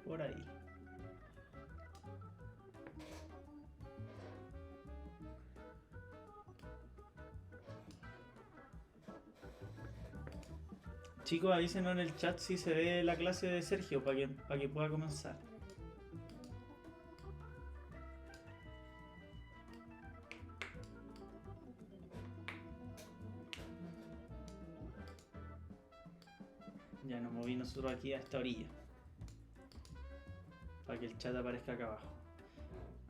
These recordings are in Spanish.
por ahí. Chicos, avísenos en el chat si se ve la clase de Sergio para que pueda comenzar. Ya nos moví nosotros aquí a esta orilla. Para que el chat aparezca acá abajo.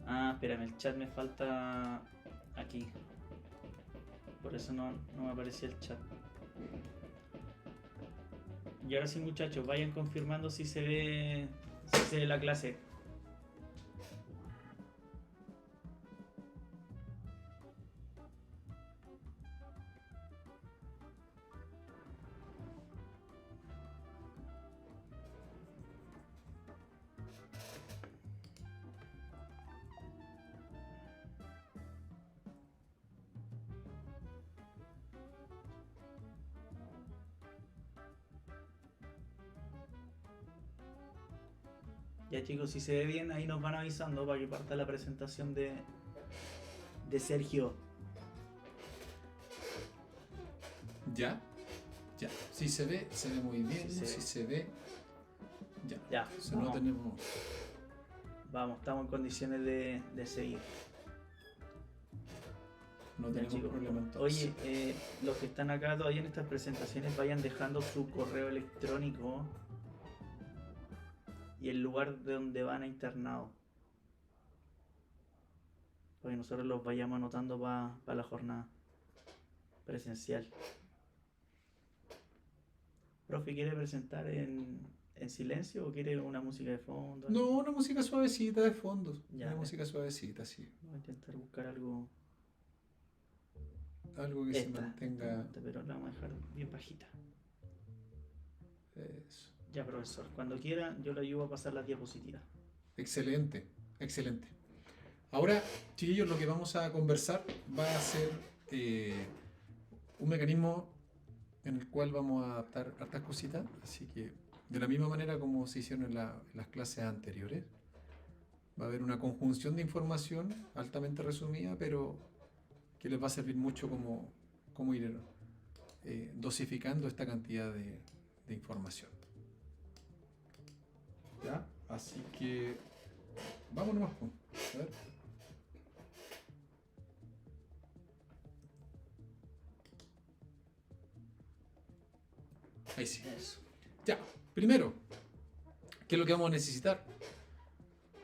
Ah, espérame, el chat me falta aquí. Por eso no me aparecía el chat. Y ahora sí, muchachos, vayan confirmando si se ve la clase. Ya chicos, si se ve bien, ahí nos van avisando para que parta la presentación de Sergio. ¿Ya? Ya. Si se ve muy bien. Sí Si se ve. Ya. Ya, Si no tenemos. Vamos, estamos en condiciones de seguir. No Ya, tenemos chicos. problema entonces. Oye, los que están acá todavía en estas presentaciones, vayan dejando su correo electrónico y el lugar de donde van a internado. Para que nosotros los vayamos anotando para la jornada presencial. Profe, ¿quiere presentar en silencio o quiere una música de fondo? No, una música suavecita de fondo. Ya, Una ya. música suavecita, sí. Voy a intentar buscar algo. Algo que se mantenga. Pero la vamos a dejar bien bajita. Eso. Ya, profesor, cuando quiera yo le ayudo a pasar las diapositivas. Excelente, excelente. Ahora, chiquillos, lo que vamos a conversar va a ser un mecanismo en el cual vamos a adaptar hartas cositas. Así que, de la misma manera como se hicieron en las clases anteriores, va a haber una conjunción de información altamente resumida, pero que les va a servir mucho como ir dosificando esta cantidad de información. ¿Ya? Así que vamos nomás. A ver. Ahí sí. Eso. Ya, primero, ¿qué es lo que vamos a necesitar?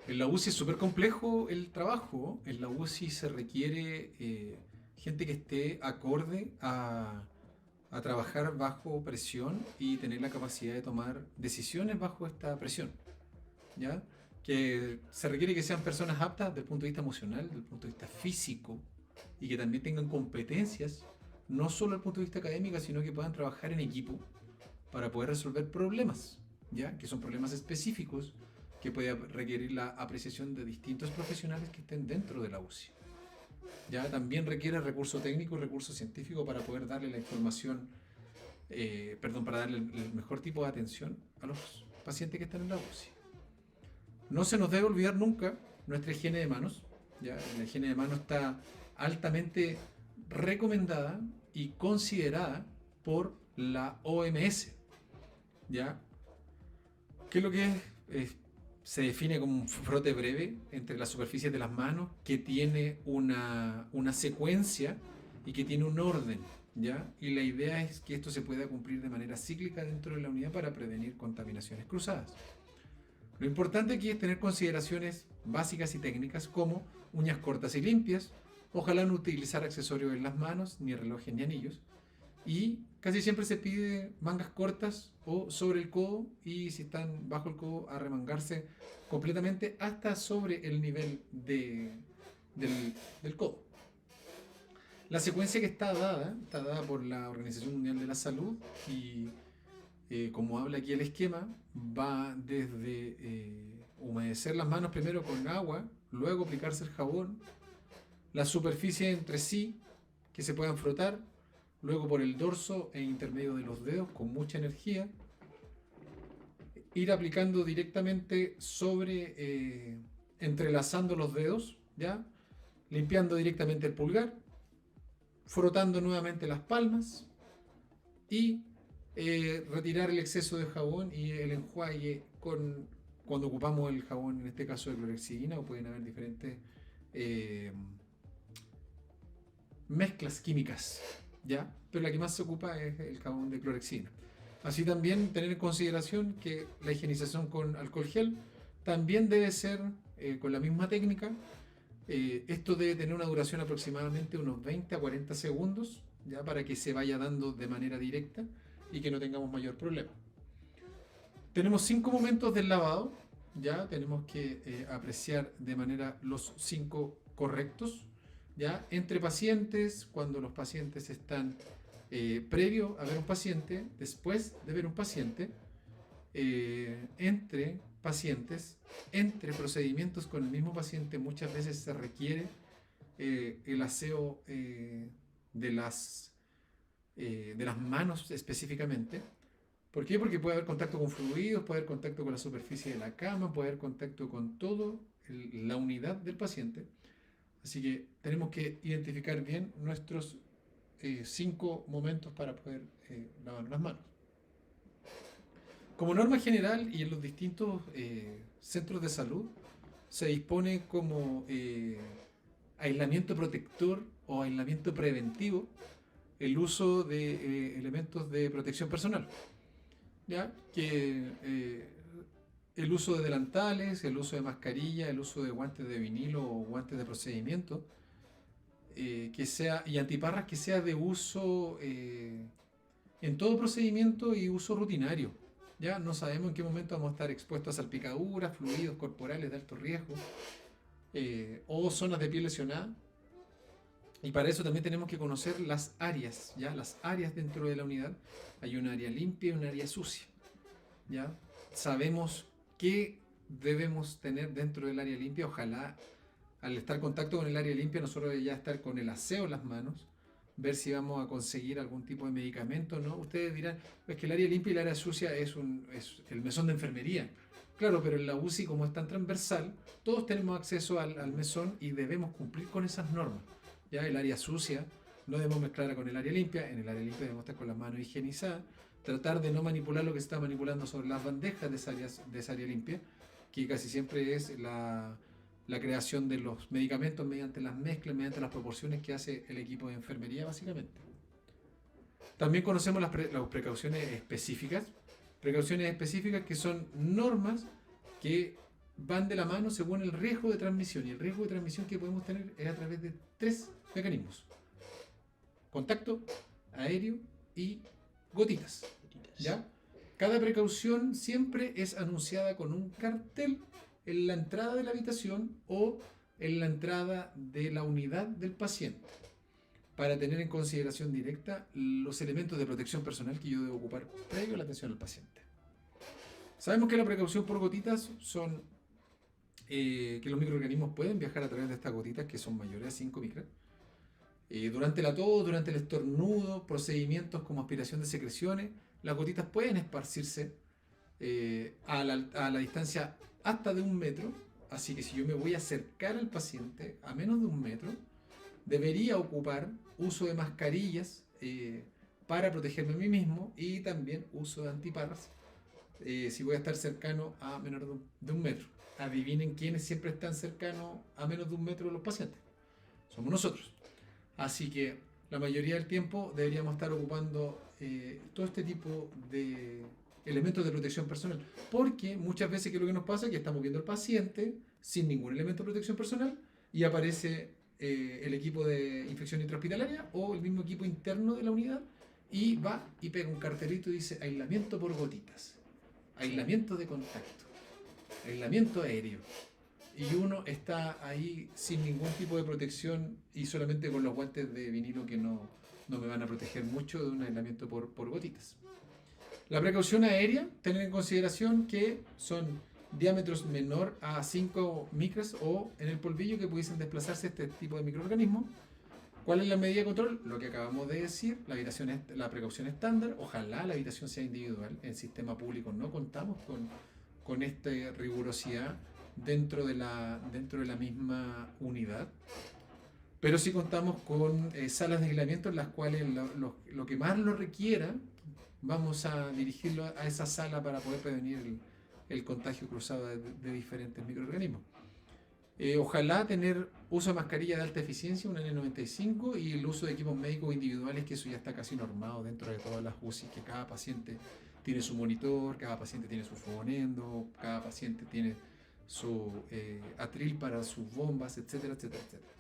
En la UCI es súper complejo el trabajo. En la UCI se requiere gente que esté acorde a trabajar bajo presión y tener la capacidad de tomar decisiones bajo esta presión. ¿Ya? Que se requiere que sean personas aptas desde el punto de vista emocional, desde el punto de vista físico, y que también tengan competencias, no solo desde el punto de vista académico, sino que puedan trabajar en equipo para poder resolver problemas, ¿ya? Que son problemas específicos que puede requerir la apreciación de distintos profesionales que estén dentro de la UCI. Ya también requiere recurso técnico y recurso científico para poder darle la información, para darle el mejor tipo de atención a los pacientes que están en la UCI. No se nos debe olvidar nunca nuestra higiene de manos. ¿Ya? La higiene de manos está altamente recomendada y considerada por la OMS. ¿Ya? ¿Qué es lo que es? Se define como un frote breve entre las superficies de las manos que tiene una secuencia y que tiene un orden, ¿ya? Y la idea es que esto se pueda cumplir de manera cíclica dentro de la unidad para prevenir contaminaciones cruzadas. Lo importante aquí es tener consideraciones básicas y técnicas como uñas cortas y limpias, ojalá no utilizar accesorios en las manos, ni relojes ni anillos, y casi siempre se pide mangas cortas o sobre el codo, y si están bajo el codo, arremangarse completamente hasta sobre el nivel del codo. La secuencia que está dada por la Organización Mundial de la Salud, y como habla aquí el esquema, va desde humedecer las manos primero con agua, luego aplicarse el jabón, la superficie entre sí que se puedan frotar, luego por el dorso e intermedio de los dedos con mucha energía, ir aplicando directamente sobre, entrelazando los dedos, ¿ya? Limpiando directamente el pulgar, frotando nuevamente las palmas y retirar el exceso de jabón y el enjuague cuando ocupamos el jabón, en este caso de clorhexidina, o pueden haber diferentes mezclas químicas, ¿ya? Pero la que más se ocupa es el jabón de clorhexidina. Así también tener en consideración que la higienización con alcohol gel también debe ser con la misma técnica. Esto debe tener una duración aproximadamente unos 20 a 40 segundos, ya, para que se vaya dando de manera directa y que no tengamos mayor problema. Tenemos 5 momentos del lavado, ya tenemos que apreciar de manera los 5 correctos, ya, entre pacientes, cuando los pacientes están previo a ver un paciente, después de ver un paciente, entre pacientes, entre procedimientos con el mismo paciente. Muchas veces se requiere el aseo de las manos específicamente. ¿Por qué? Porque puede haber contacto con fluidos, puede haber contacto con la superficie de la cama, puede haber contacto con toda la unidad del paciente. Así que tenemos que identificar bien nuestros 5 momentos para poder lavar las manos. Como norma general y en los distintos centros de salud se dispone como aislamiento protector o aislamiento preventivo el uso de elementos de protección personal, ¿ya? Que el uso de delantales, el uso de mascarilla, el uso de guantes de vinilo o guantes de procedimiento, que sea, y antiparras que sea de uso en todo procedimiento y uso rutinario. Ya no sabemos en qué momento vamos a estar expuestos a salpicaduras, fluidos corporales de alto riesgo o zonas de piel lesionada. Y para eso también tenemos que conocer las áreas, ¿ya? Las áreas dentro de la unidad. Hay un área limpia y un área sucia, ¿ya? Sabemos qué debemos tener dentro del área limpia. Ojalá al estar en contacto con el área limpia nosotros ya estar con el aseo en las manos, ver si vamos a conseguir algún tipo de medicamento, ¿no? Ustedes dirán, es que el área limpia y el área sucia es el mesón de enfermería. Claro, pero en la UCI, como es tan transversal, todos tenemos acceso al mesón y debemos cumplir con esas normas. Ya el área sucia no debemos mezclarla con el área limpia. En el área limpia debemos estar con las manos higienizadas, tratar de no manipular lo que se está manipulando sobre las bandejas de esa área limpia, que casi siempre es la creación de los medicamentos mediante las mezclas, mediante las proporciones que hace el equipo de enfermería básicamente. También conocemos las precauciones específicas que son normas que van de la mano según el riesgo de transmisión, y el riesgo de transmisión que podemos tener es a través de 3 mecanismos: contacto, aéreo y gotitas, ¿ya? Cada precaución siempre es anunciada con un cartel en la entrada de la habitación o en la entrada de la unidad del paciente, para tener en consideración directa los elementos de protección personal que yo debo ocupar previo a la atención al paciente. Sabemos que la precaución por gotitas son que los microorganismos pueden viajar a través de estas gotitas, que son mayores a 5 micras. Durante la tos, durante el estornudo, procedimientos como aspiración de secreciones, las gotitas pueden esparcirse a la distancia hasta de 1 metro. Así que si yo me voy a acercar al paciente a menos de 1 metro, debería ocupar uso de mascarillas para protegerme a mí mismo, y también uso de antiparras si voy a estar cercano a menos de 1 metro. Adivinen quiénes siempre están cercanos a menos de 1 metro de los pacientes. Somos nosotros. Así que la mayoría del tiempo deberíamos estar ocupando todo este tipo de elementos de protección personal, porque muchas veces, ¿qué es lo que nos pasa? Que estamos viendo al paciente sin ningún elemento de protección personal y aparece el equipo de infección intrahospitalaria o el mismo equipo interno de la unidad y va y pega un cartelito y dice aislamiento por gotitas, aislamiento de contacto, aislamiento aéreo, y uno está ahí sin ningún tipo de protección y solamente con los guantes de vinilo que no me van a proteger mucho de un aislamiento por gotitas. La precaución aérea, tener en consideración que son diámetros menor a 5 micras o en el polvillo que pudiesen desplazarse este tipo de microorganismos. ¿Cuál es la medida de control? Lo que acabamos de decir, la precaución estándar. Ojalá la habitación sea individual. En sistema público no contamos con con esta rigurosidad dentro de la misma unidad. Pero sí contamos con salas de aislamiento en las cuales lo que más lo requiera, vamos a dirigirlo a esa sala para poder prevenir el contagio cruzado de diferentes microorganismos. Ojalá tener uso de mascarilla de alta eficiencia, una N95, y el uso de equipos médicos individuales, que eso ya está casi normado dentro de todas las UCI, que cada paciente tiene su monitor, cada paciente tiene su fogonendo, cada paciente tiene su atril para sus bombas, etcétera, etcétera, etcétera.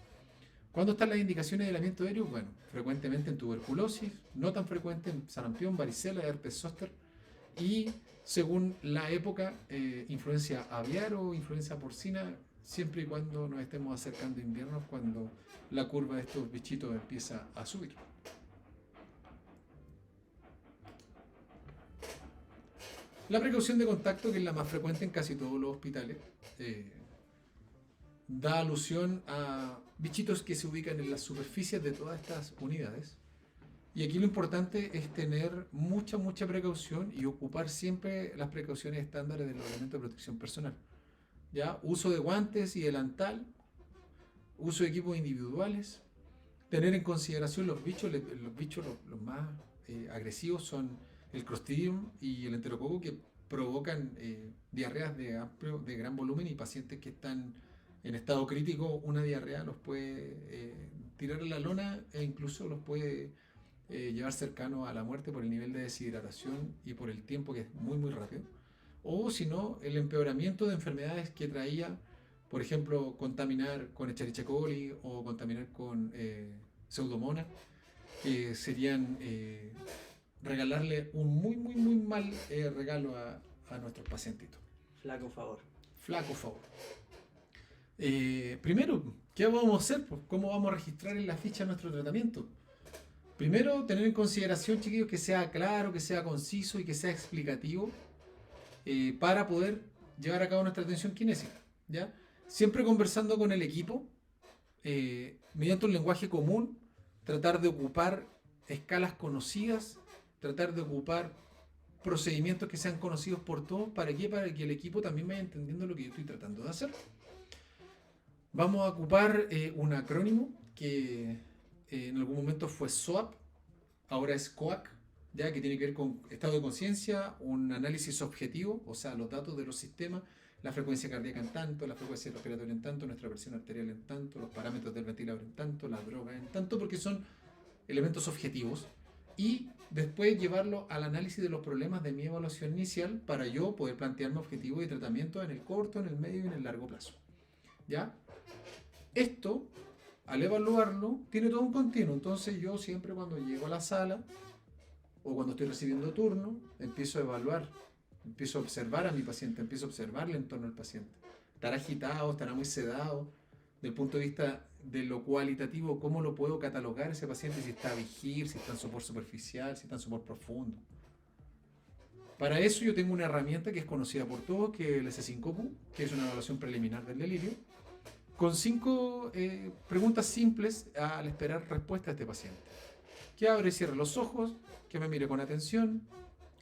¿Cuándo están las indicaciones de aislamiento aéreo? Bueno, frecuentemente en tuberculosis, no tan frecuente en sarampión, varicela, herpes zóster, y según la época, influencia aviar o influencia porcina, siempre y cuando nos estemos acercando a invierno, cuando la curva de estos bichitos empieza a subir. La precaución de contacto, que es la más frecuente en casi todos los hospitales, da alusión a bichitos que se ubican en las superficies de todas estas unidades. Y aquí lo importante es tener mucha precaución y ocupar siempre las precauciones estándares del reglamento de protección personal. ¿Ya? Uso de guantes y delantal, uso de equipos individuales, tener en consideración los bichos los más agresivos son el Clostridium y el Enterococo, que provocan diarreas de gran volumen, y pacientes que están en estado crítico, una diarrea los puede tirar a la lona e incluso los puede llevar cercano a la muerte por el nivel de deshidratación y por el tiempo, que es muy rápido. O si no, el empeoramiento de enfermedades que traía, por ejemplo, contaminar con Escherichia coli o contaminar con Pseudomonas, que serían regalarle un muy mal regalo a nuestros pacientitos. Flaco favor. Flaco favor. Primero, ¿qué vamos a hacer? Pues, ¿cómo vamos a registrar en la ficha nuestro tratamiento? Primero, tener en consideración, chiquillos, que sea claro, que sea conciso y que sea explicativo, para poder llevar a cabo nuestra atención kinésica, ¿ya? Siempre conversando con el equipo, mediante un lenguaje común, tratar de ocupar escalas conocidas, tratar de ocupar procedimientos que sean conocidos por todos. ¿Para qué? Para que el equipo también vaya entendiendo lo que yo estoy tratando de hacer. Vamos a ocupar un acrónimo que en algún momento fue SOAP, ahora es COAC, ya que tiene que ver con estado de conciencia, un análisis objetivo, o sea, los datos de los sistemas, la frecuencia cardíaca en tanto, la frecuencia respiratoria en tanto, nuestra presión arterial en tanto, los parámetros del ventilador en tanto, la droga en tanto, porque son elementos objetivos, y después llevarlo al análisis de los problemas de mi evaluación inicial para yo poder plantearme objetivos de tratamiento en el corto, en el medio y en el largo plazo. ¿Ya? Esto, al evaluarlo, tiene todo un continuo. Entonces yo siempre, cuando llego a la sala o cuando estoy recibiendo turno, empiezo a evaluar, empiezo a observar a mi paciente, empiezo a observarle en torno al paciente. ¿Estará agitado? ¿Estará muy sedado? Desde el punto de vista de lo cualitativo, ¿cómo lo puedo catalogar ese paciente? Si está vigil, si está en sopor superficial, si está en sopor profundo. Para eso yo tengo una herramienta que es conocida por todos, que es el S5Q, que es una evaluación preliminar del delirio, con 5 preguntas simples al esperar respuesta a este paciente. Que abra y cierre los ojos, que me mire con atención,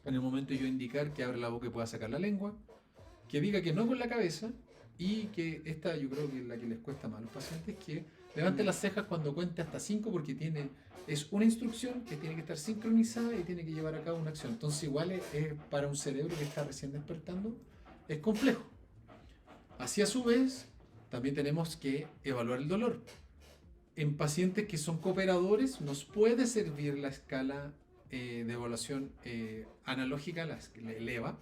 en el momento de yo indicar que abre la boca y pueda sacar la lengua, que diga que no con la cabeza, y que esta yo creo que es la que les cuesta más a los pacientes, que levante las cejas cuando cuente hasta 5, porque es una instrucción que tiene que estar sincronizada y tiene que llevar a cabo una acción. Entonces igual es para un cerebro que está recién despertando, es complejo. Así a su vez, también tenemos que evaluar el dolor. En pacientes que son cooperadores nos puede servir la escala de evaluación analógica, la EVA,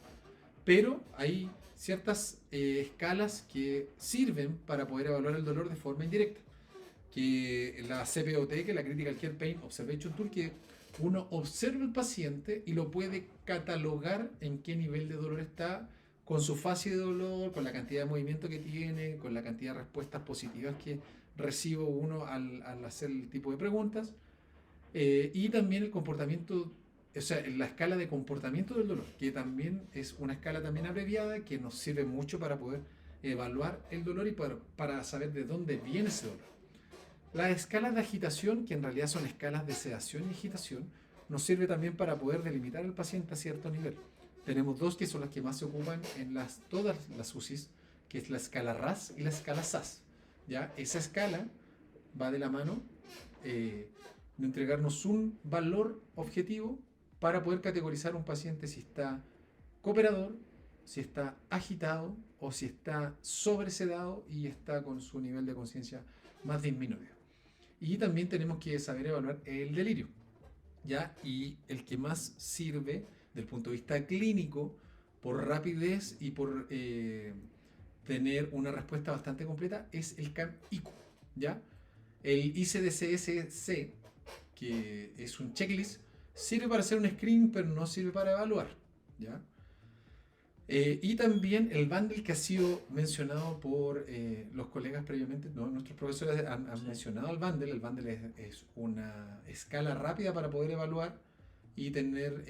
pero hay ciertas escalas que sirven para poder evaluar el dolor de forma indirecta. Que la CPOT, que es la Critical Care Pain Observation Tool, que uno observa el paciente y lo puede catalogar en qué nivel de dolor está, con su fase de dolor, con la cantidad de movimiento que tiene, con la cantidad de respuestas positivas que recibo uno al hacer el tipo de preguntas, y también el comportamiento, o sea, la escala de comportamiento del dolor, que también es una escala también abreviada que nos sirve mucho para poder evaluar el dolor y para saber de dónde viene ese dolor. Las escalas de agitación, que en realidad son escalas de sedación y agitación, nos sirve también para poder delimitar al paciente a cierto nivel. tenemos dos que son las que más se ocupan en todas las UCIs, que es la escala RAS y la escala SAS. ¿Ya? Esa escala va de la mano de entregarnos un valor objetivo para poder categorizar un paciente si está cooperador, si está agitado o si está sobresedado y está con su nivel de conciencia más disminuido. Y también tenemos que saber evaluar el delirio, ¿ya? Y el que más sirve del punto de vista clínico por rapidez y por tener una respuesta bastante completa es el CAM-IQ, ¿ya? El ICD-CSC, que es un checklist, sirve para hacer un screening, pero no sirve para evaluar, ¿ya? Y también el bundle que ha sido mencionado por los colegas previamente, ¿no? Nuestros profesores han mencionado el bundle. El bundle es una escala rápida para poder evaluar y tener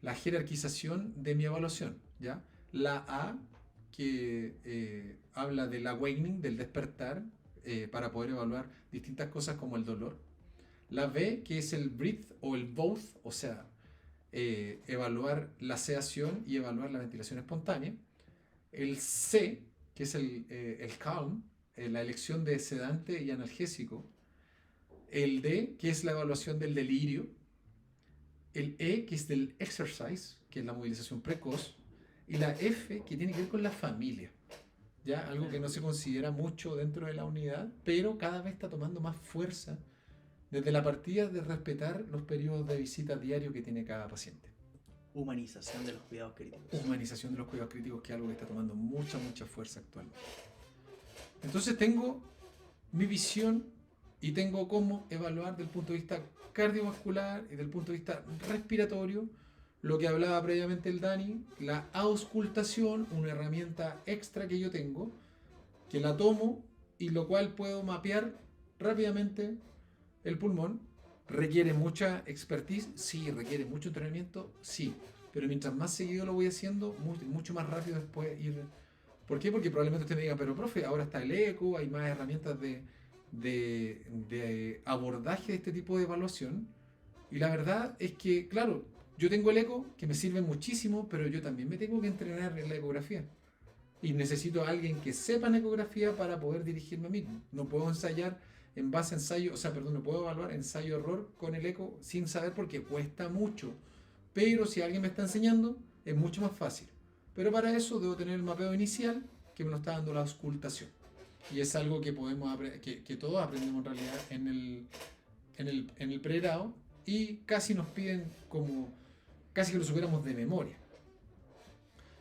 la jerarquización de mi evaluación, ¿ya? La A, que habla del awakening, del despertar, para poder evaluar distintas cosas como el dolor. La B, que es el breath o el both, o sea, evaluar la sedación y evaluar la ventilación espontánea. El C, que es el calm, la elección de sedante y analgésico. El D, que es la evaluación del delirio. El E, que es del exercise, que es la movilización precoz. Y la F, que tiene que ver con la familia. ¿Ya? Algo que no se considera mucho dentro de la unidad, pero cada vez está tomando más fuerza desde la partida de respetar los periodos de visita diario que tiene cada paciente. Humanización de los cuidados críticos. Humanización de los cuidados críticos, que es algo que está tomando mucha fuerza actualmente. Entonces tengo mi visión y tengo cómo evaluar desde el punto de vista cardiovascular y desde el punto de vista respiratorio lo que hablaba previamente el Dani, la auscultación, una herramienta extra que yo tengo, que la tomo y lo cual puedo mapear rápidamente el pulmón. ¿Requiere mucha expertise? Sí. ¿Requiere mucho entrenamiento? Sí. Pero mientras más seguido lo voy haciendo, mucho más rápido después ir... ¿Por qué? Porque probablemente usted me diga, pero profe, ahora está el eco, hay más herramientas de abordaje de este tipo de evaluación. Y la verdad es que, claro, yo tengo el eco, que me sirve muchísimo, pero yo también me tengo que entrenar en la ecografía. Y necesito a alguien que sepa en ecografía para poder dirigirme a mí. No puedo ensayar en base a ensayo, no puedo evaluar ensayo-error con el eco sin saber porque cuesta mucho. Pero si alguien me está enseñando, es mucho más fácil. Pero para eso debo tener el mapeo inicial que me lo está dando la auscultación. Y es algo que que todos aprendemos en realidad en el pregrado y casi nos piden casi que lo supiéramos de memoria.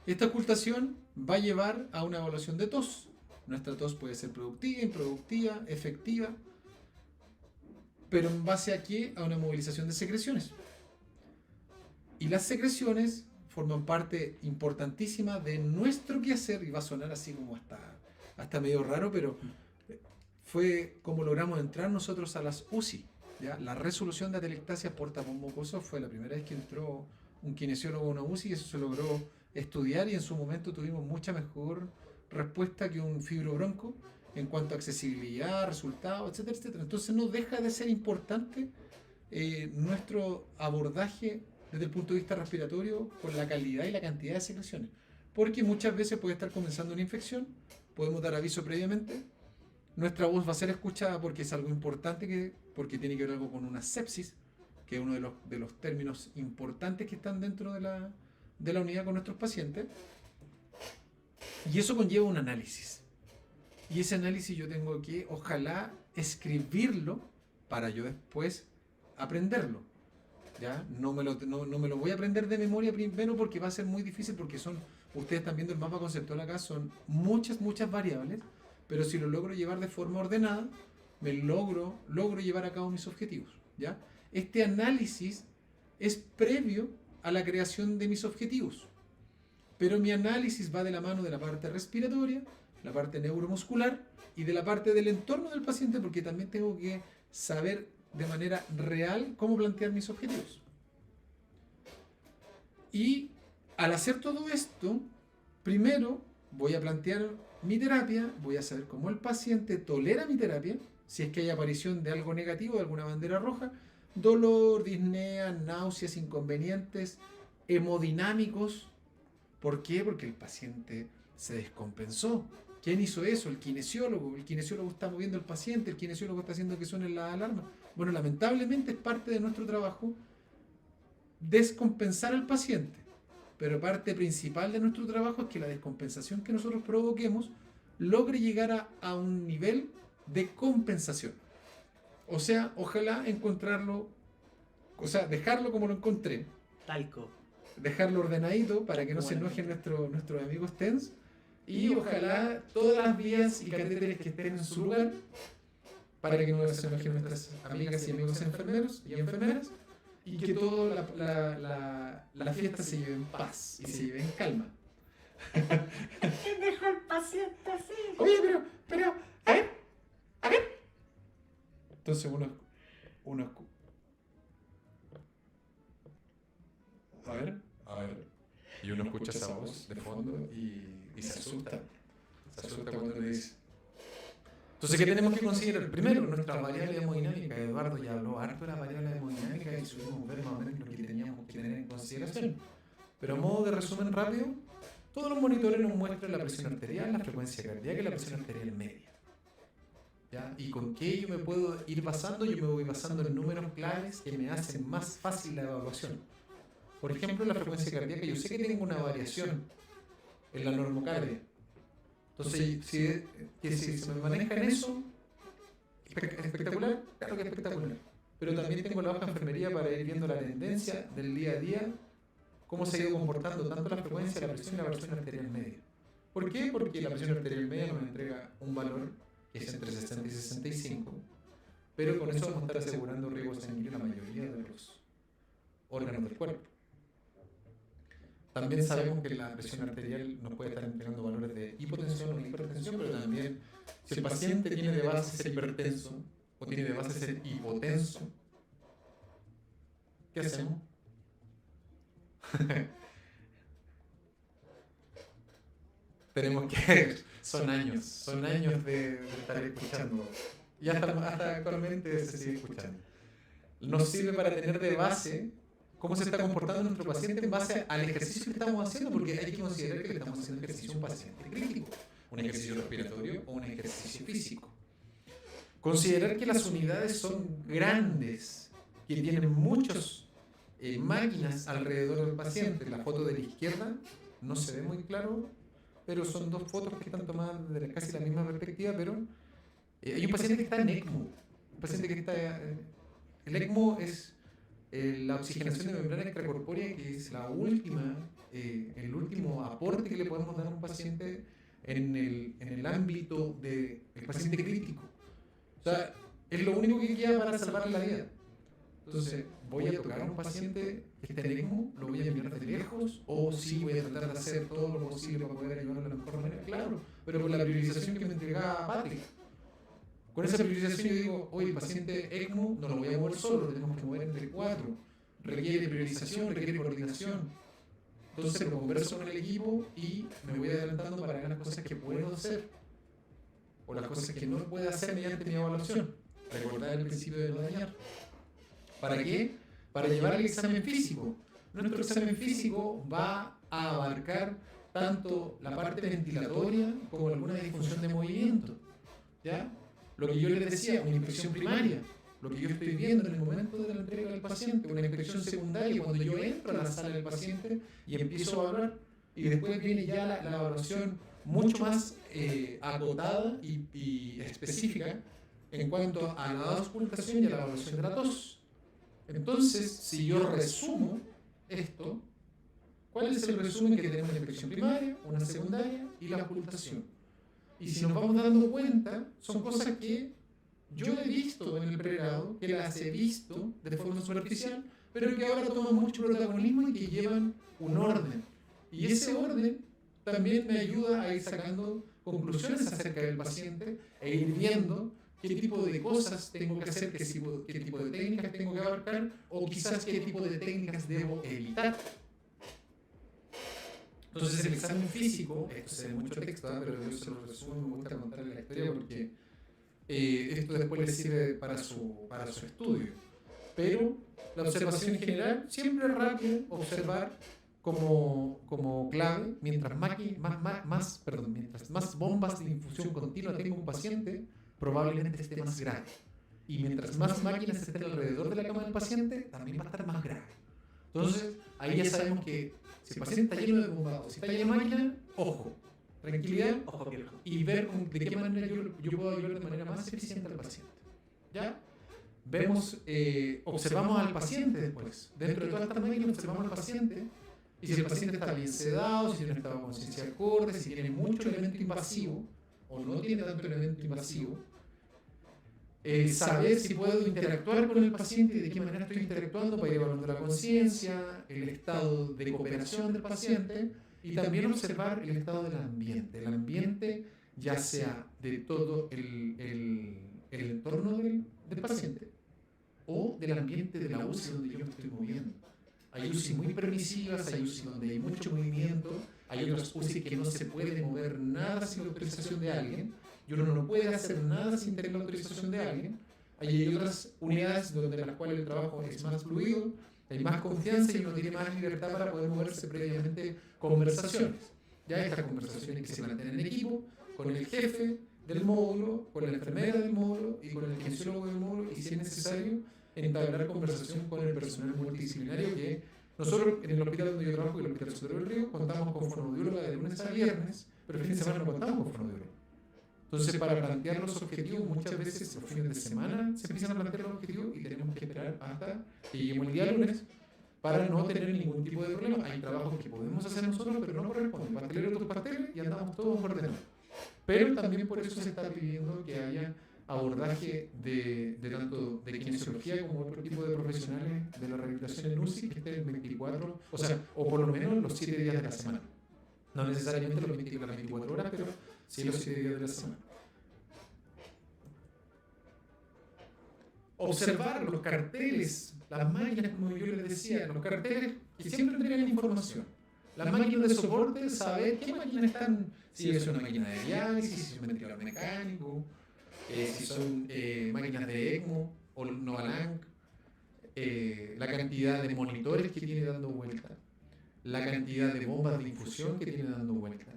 Esta auscultación va a llevar a una evaluación de tos. Nuestra tos puede ser productiva, improductiva, efectiva, pero ¿en base a qué? A una movilización de secreciones. Y las secreciones forman parte importantísima de nuestro quehacer, y va a sonar así como hasta medio raro, pero fue como logramos entrar nosotros a las UCI. ¿Ya? La resolución de atelectasia por tapón mucoso fue la primera vez que entró un kinesiólogo a una UCI, y eso se logró estudiar y en su momento tuvimos mucha mejor respuesta que un fibrobronco en cuanto a accesibilidad, resultados, etcétera, etcétera. Entonces no deja de ser importante nuestro abordaje desde el punto de vista respiratorio con la calidad y la cantidad de secreciones, porque muchas veces puede estar comenzando una infección, podemos dar aviso previamente, nuestra voz va a ser escuchada porque es algo importante, porque tiene que ver algo con una sepsis, que es uno de los términos importantes que están dentro de la unidad con nuestros pacientes. Y eso conlleva un análisis. Y ese análisis yo tengo que, ojalá, escribirlo para yo después aprenderlo. ¿Ya? No me lo voy a aprender de memoria primero porque va a ser muy difícil, porque ustedes están viendo el mapa conceptual acá, son muchas variables, pero si lo logro llevar de forma ordenada, logro llevar a cabo mis objetivos. ¿Ya? Este análisis es previo a la creación de mis objetivos. Pero mi análisis va de la mano de la parte respiratoria, la parte neuromuscular y de la parte del entorno del paciente, porque también tengo que saber de manera real cómo plantear mis objetivos. Y al hacer todo esto, primero voy a plantear mi terapia, voy a saber cómo el paciente tolera mi terapia, si es que hay aparición de algo negativo, de alguna bandera roja, dolor, disnea, náuseas, inconvenientes, hemodinámicos. ¿Por qué? Porque el paciente se descompensó. ¿Quién hizo eso? El kinesiólogo. El kinesiólogo está moviendo al paciente, el kinesiólogo está haciendo que suenen las alarmas. Bueno, lamentablemente es parte de nuestro trabajo descompensar al paciente. Pero parte principal de nuestro trabajo es que la descompensación que nosotros provoquemos logre llegar a un nivel de compensación. O sea, ojalá encontrarlo, o sea, dejarlo como lo encontré. Talco. Dejarlo ordenadito para que no se enojen nuestros amigos TENS. Y ojalá todas las vías y catéteres que estén en su lugar, para que no se enojen nuestras amigas y amigos enfermeros y enfermeras, y que toda la fiesta se lleve en paz y se lleve en calma. ¿Quién dejó al paciente así? Oye, pero, a ver. Entonces uno a ver, y uno escucha esa voz de fondo y se asusta. Se asusta cuando le dice. Entonces, ¿qué tenemos que considerar? Primero, nuestra variable hemodinámica. Eduardo ya habló harto de la variable hemodinámica y subimos ver más o menos lo que teníamos que tener en consideración. Pero a modo de resumen rápido, todos los monitores nos muestran la presión arterial, la frecuencia cardíaca y la presión arterial media. ¿Ya? ¿Y con qué yo me puedo ir basando? Yo me voy basando en números claves que me hacen más fácil la evaluación. Por ejemplo, la frecuencia cardíaca, yo sé que tengo una variación en la normocardia. Entonces, si se me maneja en eso, espectacular, claro que es espectacular. Pero también tengo la hoja de enfermería para ir viendo la tendencia del día a día, cómo se ha ido comportando tanto la frecuencia, la presión y la presión arterial media. ¿Por qué? Porque la presión arterial media nos entrega un valor que es entre 60 y 65, pero con eso vamos a estar asegurando riesgo sanguíneo en la mayoría de los órganos del cuerpo. También sabemos que la presión arterial nos puede estar entregando valores de hipotensión o hipertensión, pero también si el paciente tiene de base ser hipertenso o tiene de base ser hipotenso, ¿qué hacemos? Tenemos que... Son años de estar escuchando. Y hasta actualmente se sigue escuchando. Nos sirve para tener de base cómo se está comportando nuestro paciente en base al ejercicio que estamos haciendo, porque hay que considerar que le estamos haciendo ejercicio a un paciente crítico, un ejercicio respiratorio o un ejercicio físico. Considerar que las unidades son grandes, que tienen muchas máquinas alrededor del paciente. La foto de la izquierda no se ve muy claro, pero son dos fotos que están tomadas desde casi la misma perspectiva, pero hay un paciente que está en ECMO. Un paciente que está... el ECMO es la oxigenación de membrana extracorpórea, que es la última, el último aporte que le podemos dar a un paciente en el ámbito del paciente crítico. O sea, es lo único que queda para salvarle la vida. Entonces, ¿voy a tocar a un paciente que está en ECMO? ¿Lo voy a mirar de lejos? ¿O sí voy a tratar de hacer todo lo posible para poder ayudarlo de la mejor manera? Claro, pero con la priorización que me entregaba Patrick. Con esa priorización yo digo, oye, el paciente ECMO no lo voy a mover solo, lo tenemos que mover entre 4. Requiere priorización, requiere coordinación. Entonces lo converso con el equipo y me voy adelantando para ver las cosas que puedo hacer o las cosas que no puedo hacer mediante mi evaluación. Recordar el principio de no dañar. ¿Para qué? Para llevar el examen físico. Nuestro examen físico va a abarcar tanto la parte ventilatoria como alguna disfunción de movimiento. ¿Ya? Lo que yo les decía, una inspección primaria, lo que yo estoy viendo en el momento de la entrega del paciente, una inspección secundaria, cuando yo entro a la sala del paciente y empiezo a evaluar, y después viene ya la evaluación mucho más acotada y específica en cuanto a la auscultación y a la evaluación de la tos. Entonces, si yo resumo esto, ¿cuál es el resumen? Que tenemos una inspección primaria, una secundaria y la auscultación. Y si nos vamos dando cuenta, son cosas que yo he visto en el pregrado, que las he visto de forma superficial, pero que ahora toman mucho protagonismo y que llevan un orden. Y ese orden también me ayuda a ir sacando conclusiones acerca del paciente e ir viendo qué tipo de cosas tengo que hacer, qué tipo de técnicas tengo que abarcar o quizás qué tipo de técnicas debo evitar. Entonces el examen físico, esto se ve mucho texto, pero yo se lo resumo, me gusta contarle la historia porque esto después le sirve para su estudio. Pero la observación en general, siempre es rápido observar como clave, mientras más bombas de infusión continua tenga un paciente, probablemente esté más grave. Y mientras más máquinas estén alrededor de la cama del paciente, también va a estar más grave. Entonces, ahí ya sabemos que si el paciente está lleno de bombados, si está lleno de máquina, ojo, tranquilidad, Ojo viejo. y ver de qué manera yo puedo ayudar de manera más eficiente al paciente. ¿Ya? Observamos al paciente después. Dentro de todas estas máquinas observamos al paciente. Y si el paciente está bien sedado, si tiene un estado de conciencia acorde, si tiene mucho elemento invasivo o no tiene tanto elemento invasivo, saber si puedo interactuar con el paciente y de qué manera estoy interactuando para ir evaluando la conciencia, el estado de cooperación del paciente y también observar el estado del ambiente. El ambiente, ya sea de todo el entorno del paciente o del ambiente de la UCI donde yo me estoy moviendo. Hay UCI muy permisivas, hay UCI donde hay mucho movimiento, hay otras UCI que no se puede mover nada sin la autorización de alguien, y uno no puede hacer nada sin tener la autorización de alguien. Hay otras unidades donde las cuales el trabajo es más fluido, hay más confianza y uno tiene más libertad para poder moverse previamente conversaciones. Ya estas conversaciones que se plantean en equipo, con el jefe del módulo, con la enfermera del módulo y con el kinesiólogo del módulo, y si es necesario, entablar conversación con el personal multidisciplinario que nosotros en el hospital donde yo trabajo, el Hospital Sotero del Río, contamos con fonoaudióloga de lunes a viernes, pero el fin de semana no contamos con fonoaudióloga. Entonces, para plantear los objetivos, muchas veces los fines de semana se empiezan a plantear los objetivos y tenemos que esperar hasta que lleguemos el día lunes para no tener ningún tipo de problema. Hay trabajos que podemos hacer nosotros, pero no corresponden. Pastelero tus pasteles y andamos todos ordenados. Pero también por eso se está pidiendo que haya abordaje de tanto de kinesiología como otro tipo de profesionales de la rehabilitación en UCI que estén 24, o por lo menos los 7 días de la semana. No necesariamente las 24 horas, pero sí los 7 días de la semana. Observar los carteles, las máquinas, como yo les decía, los carteles que siempre entregan información. Las máquinas de soporte, saber qué máquinas están, si es una máquina de diálisis, si es un ventilador mecánico, si son máquinas de ECMO o Novalanc, la cantidad de monitores que tiene dando vuelta, la cantidad de bombas de infusión que tiene dando vuelta,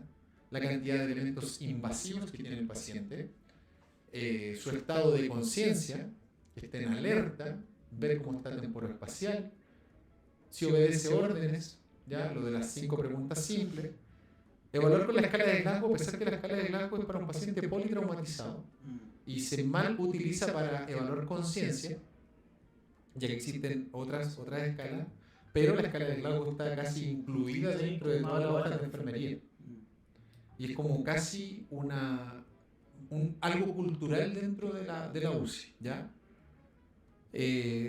la cantidad de elementos invasivos que tiene el paciente, su estado de conciencia, que esté en alerta, ver cómo está temporoespacial, si obedece órdenes, ya lo de las 5 preguntas simples, evaluar con la escala de Glasgow, a pesar que la escala de Glasgow es para un paciente politraumatizado y se mal utiliza para evaluar conciencia, ya que existen otras escalas, pero la escala de Glasgow está casi incluida dentro de toda la hoja de enfermería. Y es como casi algo cultural dentro de la UCI, ¿ya?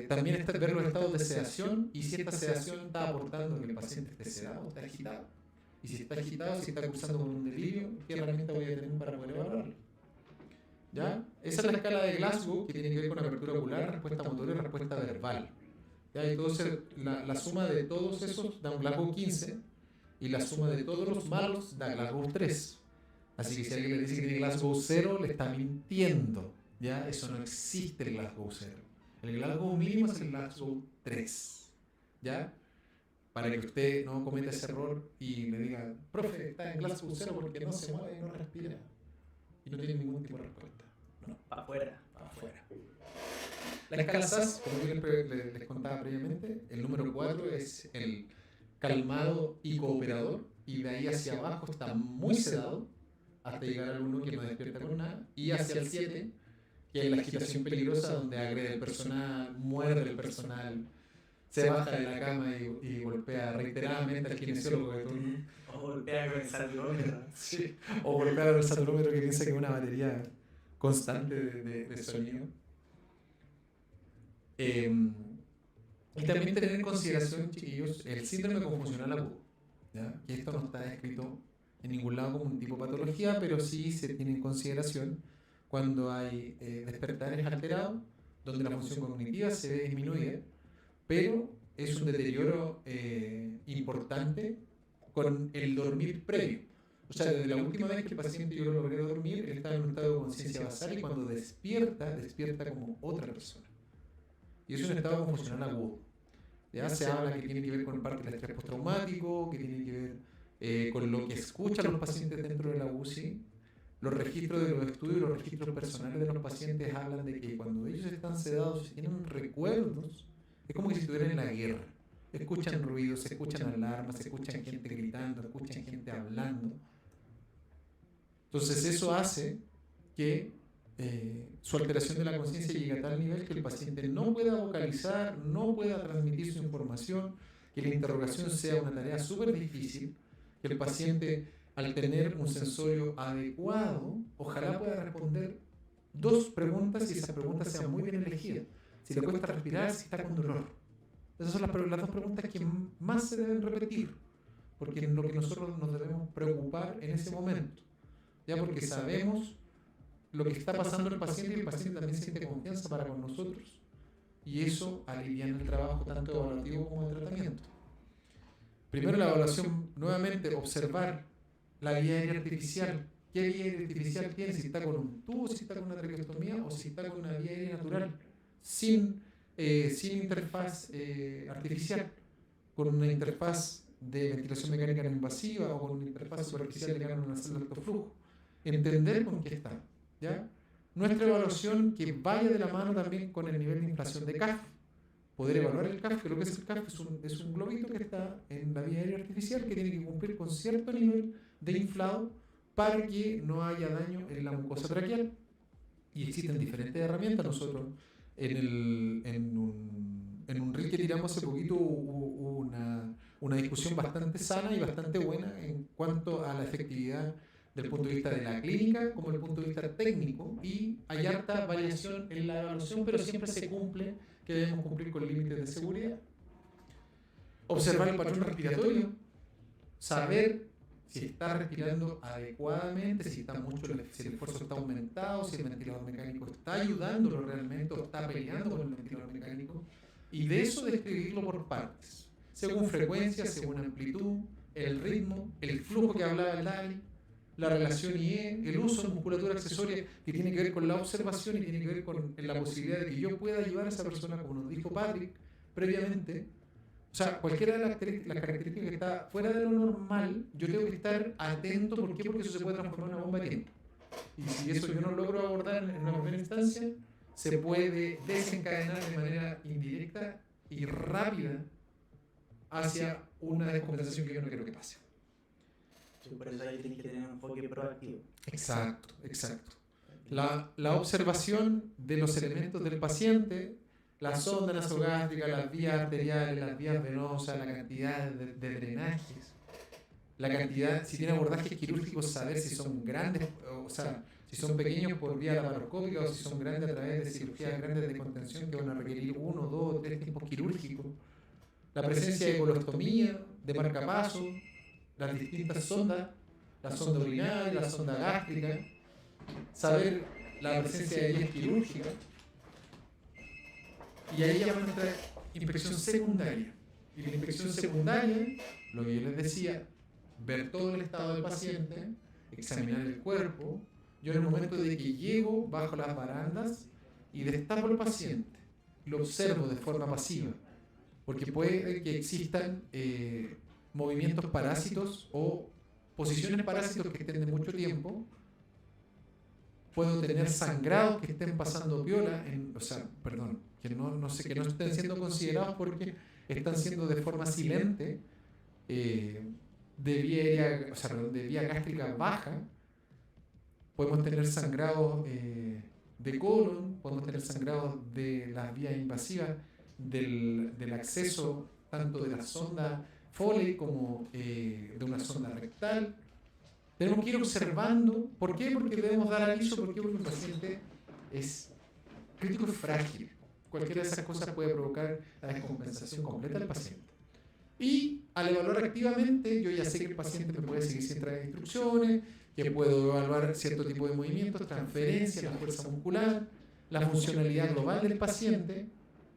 También está ver los estados de sedación y si esta sedación está aportando que el paciente esté sedado, está agitado. Y si está agitado, si está cursando con un delirio, ¿qué herramienta voy a tener para poder evaluarlo? ¿Ya? Esa es la escala de Glasgow que tiene que ver con apertura ocular, respuesta motora y respuesta verbal. ¿Ya? Entonces, la suma de todos esos da un Glasgow 15 y la suma de todos los malos da Glasgow 3. Así que si alguien le dice que tiene Glasgow 0, le está mintiendo. ¿Ya? Eso no existe el Glasgow 0. El Glasgow mínimo es el Glasgow 3. ¿Ya? Para que usted no cometa ese error y le diga, profe, está en Glasgow 0 porque no se mueve, no respira. Y no tiene ningún tipo de respuesta. No. Para afuera. La escala SAS, como yo les contaba previamente, el número 4 es el calmado y cooperador. Y de ahí hacia abajo está muy sedado, hasta llegar al 1 que no despierta con nada. Y hacia el 7, que es la agitación peligrosa, donde agrede el personal, muerde el personal, se baja de la cama y golpea reiteradamente al kinesiólogo de turno. O golpea con el saturómetro. Sí. O golpea con el saturómetro que piensa que es una batería constante de sonido. Y también tener en consideración, chiquillos, el síndrome confusional agudo. ¿Ya? Que esto no está descrito en ningún lado como un tipo de patología, pero sí se tiene en consideración cuando hay despertares alterados, donde la función cognitiva se ve disminuida, pero es un deterioro importante con el dormir previo. O sea, desde la última vez que el paciente yo lo logré dormir, él estaba en un estado de conciencia basal y cuando despierta como otra persona. Y eso es un estado confusional agudo. Ya se habla que tiene que ver con parte del estrés postraumático, que tiene que ver con lo que escuchan los pacientes dentro de la UCI. Los registros de los estudios, los registros personales de los pacientes hablan de que cuando ellos están sedados y tienen recuerdos, es como que si estuvieran en la guerra. Escuchan ruidos, escuchan alarmas, escuchan gente gritando, escuchan gente hablando. Entonces eso hace que su alteración de la conciencia llegue a tal nivel que el paciente no pueda vocalizar, no pueda transmitir su información, que la interrogación sea una tarea súper difícil, que el paciente, al tener un sensorio adecuado, ojalá pueda responder 2 preguntas y esas preguntas sean muy bien elegidas. Si le cuesta respirar, si está con dolor. Esas son las 2 preguntas que más se deben repetir, porque es lo que nosotros nos debemos preocupar en ese momento. Ya porque sabemos lo que está pasando en el paciente y el paciente también siente confianza para con nosotros. Y eso alivia el trabajo tanto evaluativo como de tratamiento. Primero la evaluación, nuevamente observar la vía aérea artificial. ¿Qué vía aérea artificial tiene? Si está con un tubo, si está con una traqueostomía o si está con una vía aérea natural, sin interfaz artificial, con una interfaz de ventilación mecánica no invasiva o con una interfaz superficial de una celda de alto flujo. Entender con qué está, ¿ya? Nuestra evaluación que vaya de la mano también con el nivel de inflación de CAF. Poder evaluar el CAF, que lo que es el CAF es un globito que está en la vía aérea artificial que tiene que cumplir con cierto nivel de inflado para que no haya daño en la mucosa traqueal. Y existen diferentes herramientas. Nosotros en un reel que tiramos hace poquito hubo una discusión bastante sana y bastante buena en cuanto a la efectividad del punto de vista de la clínica como del punto de vista técnico, y hay harta variación en la evaluación, pero siempre se cumple que debemos cumplir con límites de seguridad. Observar el patrón respiratorio, saber si está respirando adecuadamente, si el esfuerzo está aumentado, si el ventilador mecánico está ayudándolo realmente o está peleando con el ventilador mecánico, y de eso describirlo por partes, según frecuencia, según amplitud, el ritmo, el flujo que hablaba el DALI, la relación IE, el uso de musculatura accesoria que tiene que ver con la observación y tiene que ver con la posibilidad de que yo pueda ayudar a esa persona, como nos dijo Patrick previamente. O sea, cualquiera de las características que está fuera de lo normal, yo tengo que estar atento. ¿Por qué? Porque eso se puede transformar en una bomba de tiempo. Y si eso yo no logro abordar en una primera instancia, se puede desencadenar de manera indirecta y rápida hacia una descompensación que yo no quiero que pase. Por eso ahí tienes que tener un enfoque proactivo. Exacto, exacto. La observación de los elementos del paciente, la sonda nasogástrica, las vías arteriales, las vías venosas, la cantidad de drenajes, la cantidad, si tiene abordajes quirúrgicos, saber si son grandes, o sea, si son pequeños por vía laparoscópica o si son grandes a través de cirugías grandes de contención que van a requerir 1, 2, 3 tiempos quirúrgicos. La presencia de colostomía, de marcapaso, las distintas sondas, la sonda urinaria, la sonda gástrica, saber la presencia de vías quirúrgicas. Y ahí ya va nuestra inspección secundaria. Y la inspección secundaria, lo que yo les decía, ver todo el estado del paciente, examinar el cuerpo. Yo en el momento de que llego, bajo las barandas y destapo al paciente, lo observo de forma pasiva, porque puede que existan movimientos parásitos o posiciones parásitos que estén de mucho tiempo. Puedo tener sangrados que estén pasando piola, que no estén siendo considerados porque están siendo de forma silente, de vía gástrica baja. Podemos tener sangrados de colon, podemos tener sangrados de las vías invasivas, del acceso tanto de la sonda Foley como de una sonda rectal. Tenemos que ir observando. ¿Por qué? Porque debemos dar aviso. ¿Por qué? Porque el paciente es crítico y frágil. Cualquiera de esas cosas puede provocar la descompensación completa del paciente. Y al evaluar activamente, yo ya sé que el paciente me puede seguir sin traer instrucciones, que puedo evaluar cierto tipo de movimientos, transferencia, la fuerza muscular, la funcionalidad global del paciente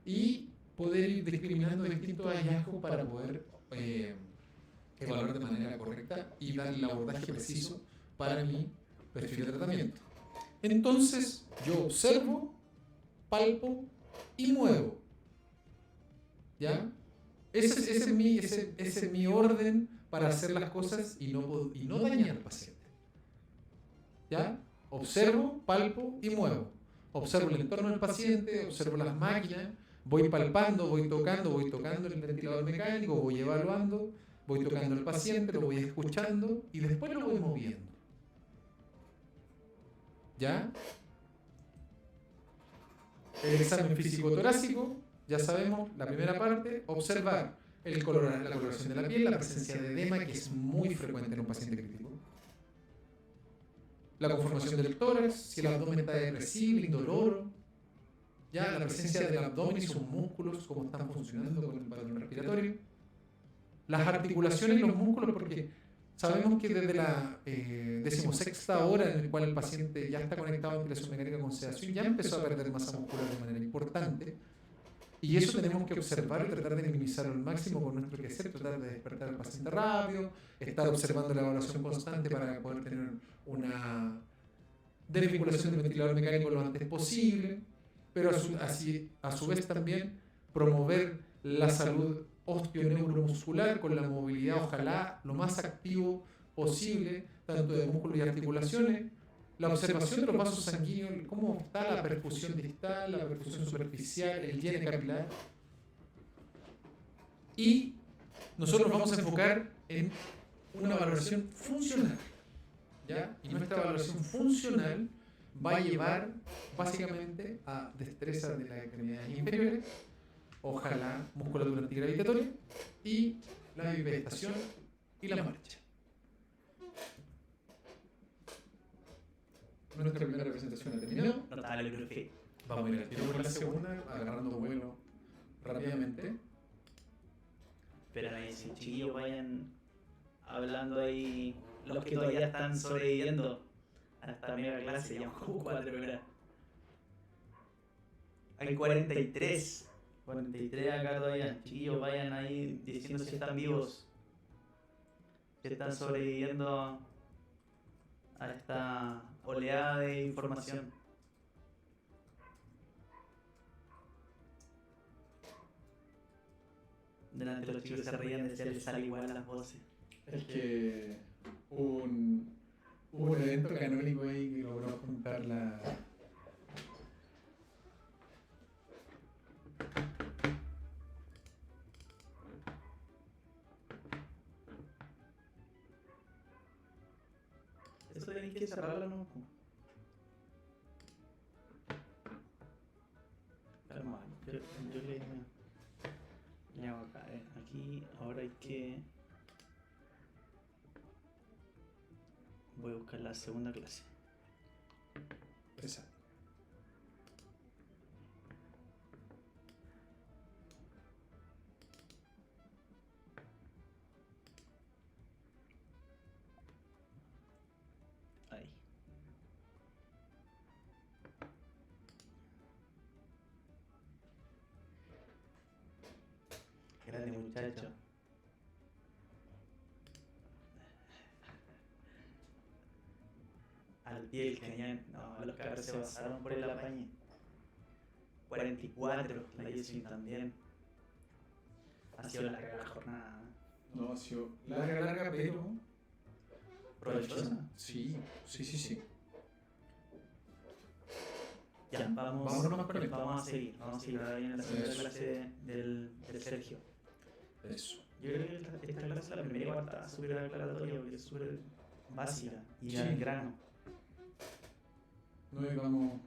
y poder ir discriminando distintos hallazgos para poder evaluar de manera correcta y dar el abordaje preciso para mi perfil de tratamiento. Entonces, yo observo, palpo y muevo. ¿Ya? Ese es mi orden para hacer las cosas y no dañar al paciente. ¿Ya? Observo, palpo y muevo. Observo el entorno del paciente, observo las máquinas, voy palpando, voy tocando el ventilador mecánico, voy evaluando, voy tocando al paciente, lo voy escuchando y después lo voy moviendo. ¿Ya? El examen físico-torácico, ya sabemos, la primera parte, observar la coloración de la piel, la presencia de edema, que es muy frecuente en un paciente crítico. La conformación del tórax, si el abdomen está depresivo, indoloro, ya la presencia del abdomen y sus músculos, cómo están funcionando con el patrón respiratorio. Las articulaciones y los músculos, porque sabemos que desde la 16ª hora en la cual el paciente ya está conectado a ventilación mecánica con sedación, ya empezó a perder masa muscular de manera importante. Y eso tenemos que observar y tratar de minimizarlo al máximo con nuestro quehacer, tratar de despertar al paciente rápido, estar observando la evaluación constante para poder tener una desvinculación del ventilador mecánico lo antes posible, pero a su vez también promover la salud osteoneuromuscular con la movilidad, ojalá lo más activo posible, tanto de músculos y articulaciones, la observación de los vasos sanguíneos, cómo está la perfusión distal, la perfusión superficial, el llene capilar. Y nosotros vamos a enfocar en una valoración funcional, ¿ya? Y nuestra valoración funcional va a llevar básicamente a destreza de las extremidades inferiores, ojalá musculatura antigravitatoria, y la bipedestación y la marcha. Nuestra primera presentación ha terminado. Notable, profe. Vamos a ir al tiro por la segunda, agarrando vuelo rápidamente. Pero si chiquillos vayan hablando ahí, los que todavía están sobreviviendo a esta mega clase, ya como 4 horas. Hay 43 acá todavía. Chiquillos, vayan ahí diciendo si están vivos, si están sobreviviendo a esta oleada de información. Delante de los chicos se reían, decía, les sale igual las voces. Es que hubo un evento canónico ahí que logró juntar la... Eso tenéis que cerrarlo, ¿no? Calma, yo le hago acá, aquí, ahora hay que... Voy a buscar la segunda clase. Exacto. Ahí. Grande muchacho. Al pie del cañón. No, los cabros se pasaron por el apañe. 44, la Jesús también. Ha sido larga la jornada. No, ha sido larga, pero... Provechosa. Sí. Ya, vamos a seguir ahora viene la segunda clase del Sergio. Eso. Yo creo que esta clase, la primera igual está súper aclaratoria porque es súper básica y Sí. al grano. No vamos...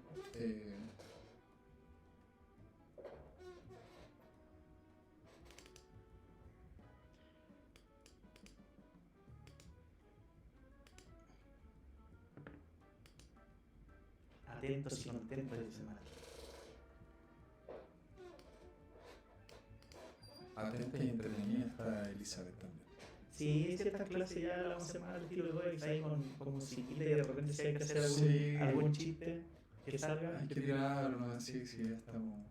Atentos y contentos, dice Mara. Atenta y entretenida está Elizabeth también. Sí, ciertas clases ya la vamos a hacer más al tiro de juego, ahí con musiquita y de repente si hay que hacer Sí. algún chiste que salga. Hay que tirarlo, ¿no? Sí, ya estamos...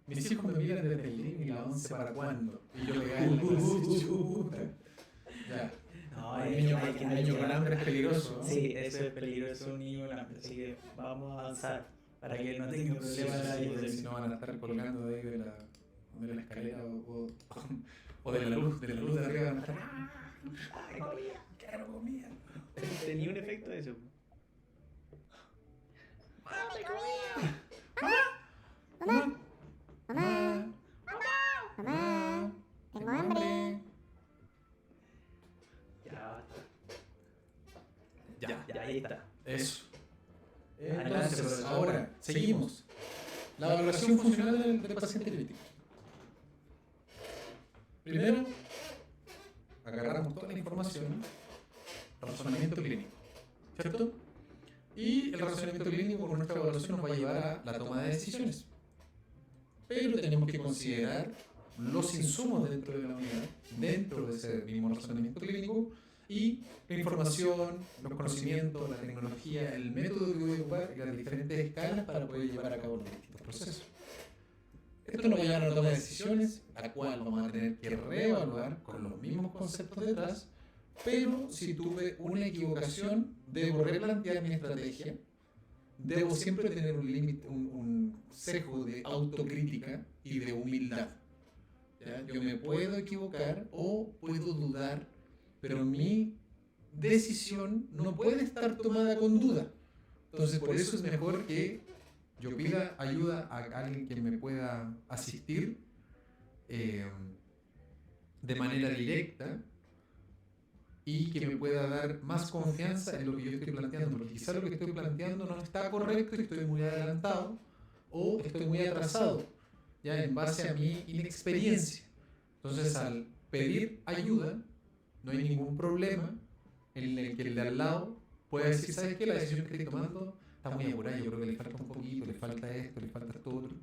Mis hijos me miran desde el living y la 11 para cuándo. Y yo le en la clase, chuta. Ya. No, Un niño con hambre es peligroso, ¿no? Sí, eso es peligroso, un niño con hambre. Así que vamos a avanzar para que no tenga problemas Sí, nadie. si no van a estar colgando de ahí de la escalera O de la luz de arriba van a estar. ¡Ay, comida! ¡Quiero comida! Tenía un efecto de eso. ¡Mamá! ¡Mamá! ¡Mamá! ¡Tengo hambre! Ya basta. Ya, Ya, ahí está. eso. Adelante, Entonces, profesor. ahora, seguimos. La valoración funcional del paciente crítico. Primero, agarramos toda la información, razonamiento clínico, ¿cierto? Y el razonamiento clínico con nuestra evaluación nos va a llevar a la toma de decisiones. Pero tenemos que considerar los insumos dentro de la unidad, dentro de ese mismo razonamiento clínico, y la información, los conocimientos, la tecnología, el método que voy a ocupar y las diferentes escalas para poder llevar a cabo los distintos procesos. Esto nos va a llevar a una toma de decisiones, la cual vamos a tener que reevaluar con los mismos conceptos detrás, pero si tuve una equivocación, debo replantear mi estrategia, debo siempre tener un límite, un sesgo de autocrítica y de humildad. ¿Ya? Yo me puedo equivocar o puedo dudar, pero mi decisión no puede estar tomada con duda. Entonces, por eso es mejor que yo pida ayuda a alguien que me pueda asistir de manera directa y que me pueda dar más confianza en lo que yo estoy planteando, porque quizá lo que estoy planteando no está correcto y estoy muy adelantado o estoy muy atrasado, ya en base a mi inexperiencia. Entonces, al pedir ayuda, no hay ningún problema en el que el de al lado pueda decir, ¿sabes qué? La decisión que estoy tomando está muy apurada, yo creo que le falta un poquito, le falta esto, le falta esto otro.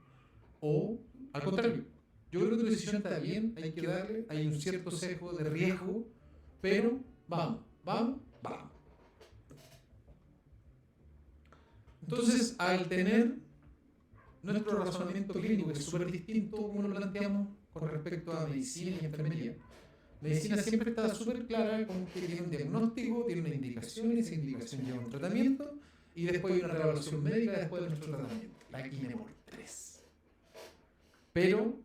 O, al contrario, yo creo que tu decisión está bien, hay que darle, hay un cierto sesgo de riesgo, pero vamos. Entonces, al tener nuestro razonamiento clínico, que es súper distinto como lo planteamos con respecto a medicina y enfermería, medicina siempre está súper clara con que tiene un diagnóstico, tiene una indicación, y esa indicación lleva un tratamiento, y después hay una reevaluación médica después de nuestro tratamiento. La quine por 3. Pero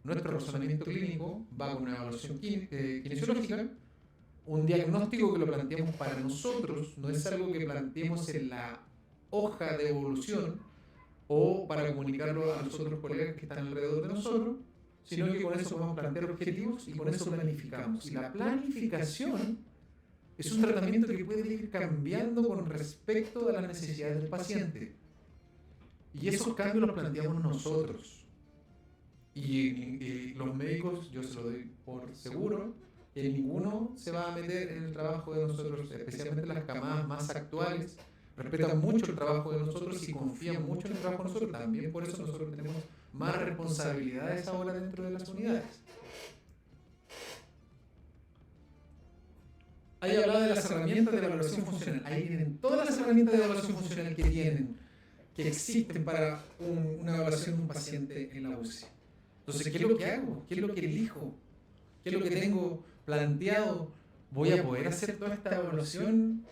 nuestro razonamiento clínico va con una evaluación kinesiológica, un diagnóstico que lo planteamos para nosotros, no es algo que planteemos en la hoja de evolución o para comunicarlo a los otros colegas que están alrededor de nosotros, sino que con eso podemos plantear objetivos y con eso planificamos. Y la planificación es un tratamiento que puede ir cambiando con respecto a las necesidades del paciente. Y esos cambios los planteamos nosotros. Y los médicos, yo se lo doy por seguro, que ninguno se va a meter en el trabajo de nosotros, especialmente las camadas más actuales, respetan mucho el trabajo de nosotros y confían mucho en el trabajo de nosotros. También por eso nosotros tenemos más responsabilidades ahora dentro de las unidades. Ahí hablaba de las herramientas de evaluación funcional. Ahí tienen todas las herramientas de evaluación funcional que existen para una evaluación de un paciente en la UCI. Entonces, ¿qué es lo que hago? ¿Qué es lo que elijo? ¿Qué es lo que tengo planteado? ¿Voy a poder hacer toda esta evaluación?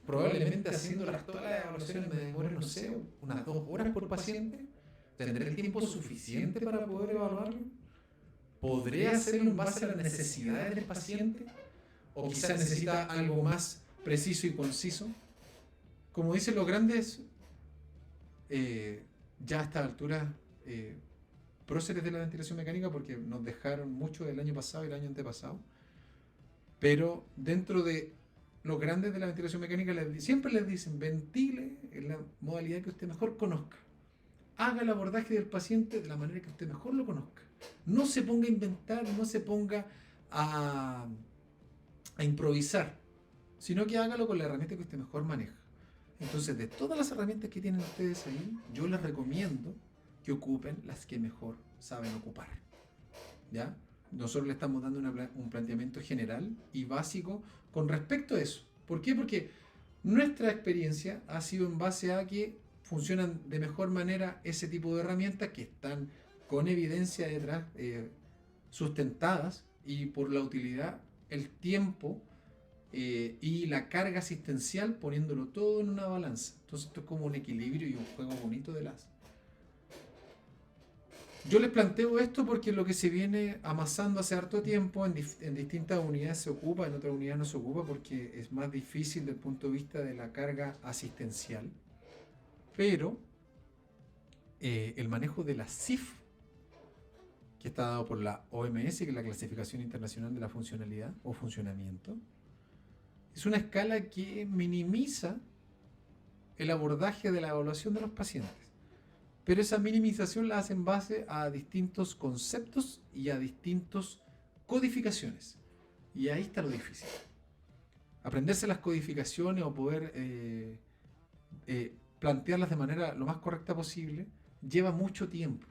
Probablemente haciéndolas todas las evaluaciones me demore, no sé, unas 2 horas por paciente. ¿Tendré el tiempo suficiente para poder evaluarlo? ¿Podré hacerlo en base a las necesidades del paciente? ¿O quizás necesita algo más preciso y conciso? Como dicen los grandes, ya a esta altura, próceres de la ventilación mecánica, porque nos dejaron mucho el año pasado y el año antepasado, pero dentro de los grandes de la ventilación mecánica siempre les dicen, ventile en la modalidad que usted mejor conozca. Haga el abordaje del paciente de la manera que usted mejor lo conozca. No se ponga a inventar, no se ponga a improvisar, sino que hágalo con la herramienta que usted mejor maneja. Entonces, de todas las herramientas que tienen ustedes ahí, yo les recomiendo que ocupen las que mejor saben ocupar. ¿Ya? Nosotros le estamos dando un planteamiento general y básico con respecto a eso. ¿Por qué? Porque nuestra experiencia ha sido en base a que funcionan de mejor manera ese tipo de herramientas que están con evidencia detrás, sustentadas, y por la utilidad, el tiempo y la carga asistencial, poniéndolo todo en una balanza. Entonces esto es como un equilibrio y un juego bonito de las. Yo les planteo esto porque lo que se viene amasando hace harto tiempo en distintas unidades se ocupa, en otras unidades no se ocupa porque es más difícil desde el punto de vista de la carga asistencial. Pero el manejo de la CIF, que está dado por la OMS, que es la Clasificación Internacional de la Funcionalidad o Funcionamiento, es una escala que minimiza el abordaje de la evaluación de los pacientes. Pero esa minimización la hace en base a distintos conceptos y a distintas codificaciones. Y ahí está lo difícil. Aprenderse las codificaciones o poder plantearlas de manera lo más correcta posible lleva mucho tiempo.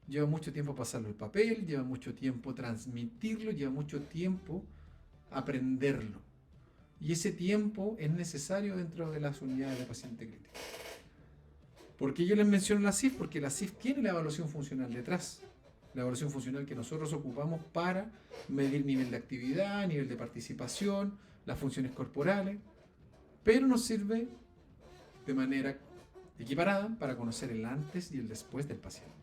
Lleva mucho tiempo pasarlo al papel, lleva mucho tiempo transmitirlo, lleva mucho tiempo aprenderlo. Y ese tiempo es necesario dentro de las unidades de paciente crítico. ¿Por qué yo les menciono la CIF? Porque la CIF tiene la evaluación funcional detrás. La evaluación funcional que nosotros ocupamos para medir nivel de actividad, nivel de participación, las funciones corporales, pero nos sirve de manera equiparada para conocer el antes y el después del paciente.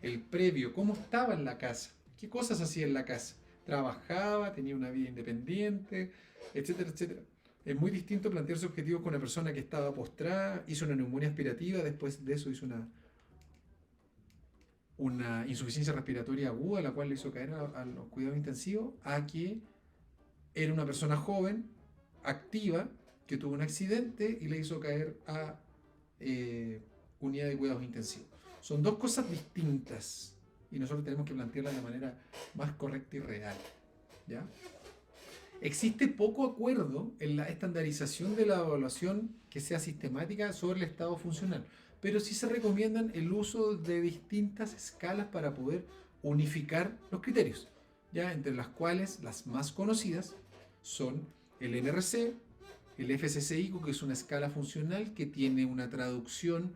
El previo, cómo estaba en la casa, qué cosas hacía en la casa, trabajaba, tenía una vida independiente, etcétera, etcétera. Es muy distinto plantearse objetivos con una persona que estaba postrada, hizo una neumonía aspirativa, después de eso hizo una insuficiencia respiratoria aguda, la cual le hizo caer a los cuidados intensivos, a que era una persona joven, activa, que tuvo un accidente y le hizo caer a unidad de cuidados intensivos. Son dos cosas distintas y nosotros tenemos que plantearlas de manera más correcta y real, ¿ya? Existe poco acuerdo en la estandarización de la evaluación que sea sistemática sobre el estado funcional, pero sí se recomiendan el uso de distintas escalas para poder unificar los criterios, ¿ya? Entre las cuales las más conocidas son el NRC, el FCCICO, que es una escala funcional que tiene una traducción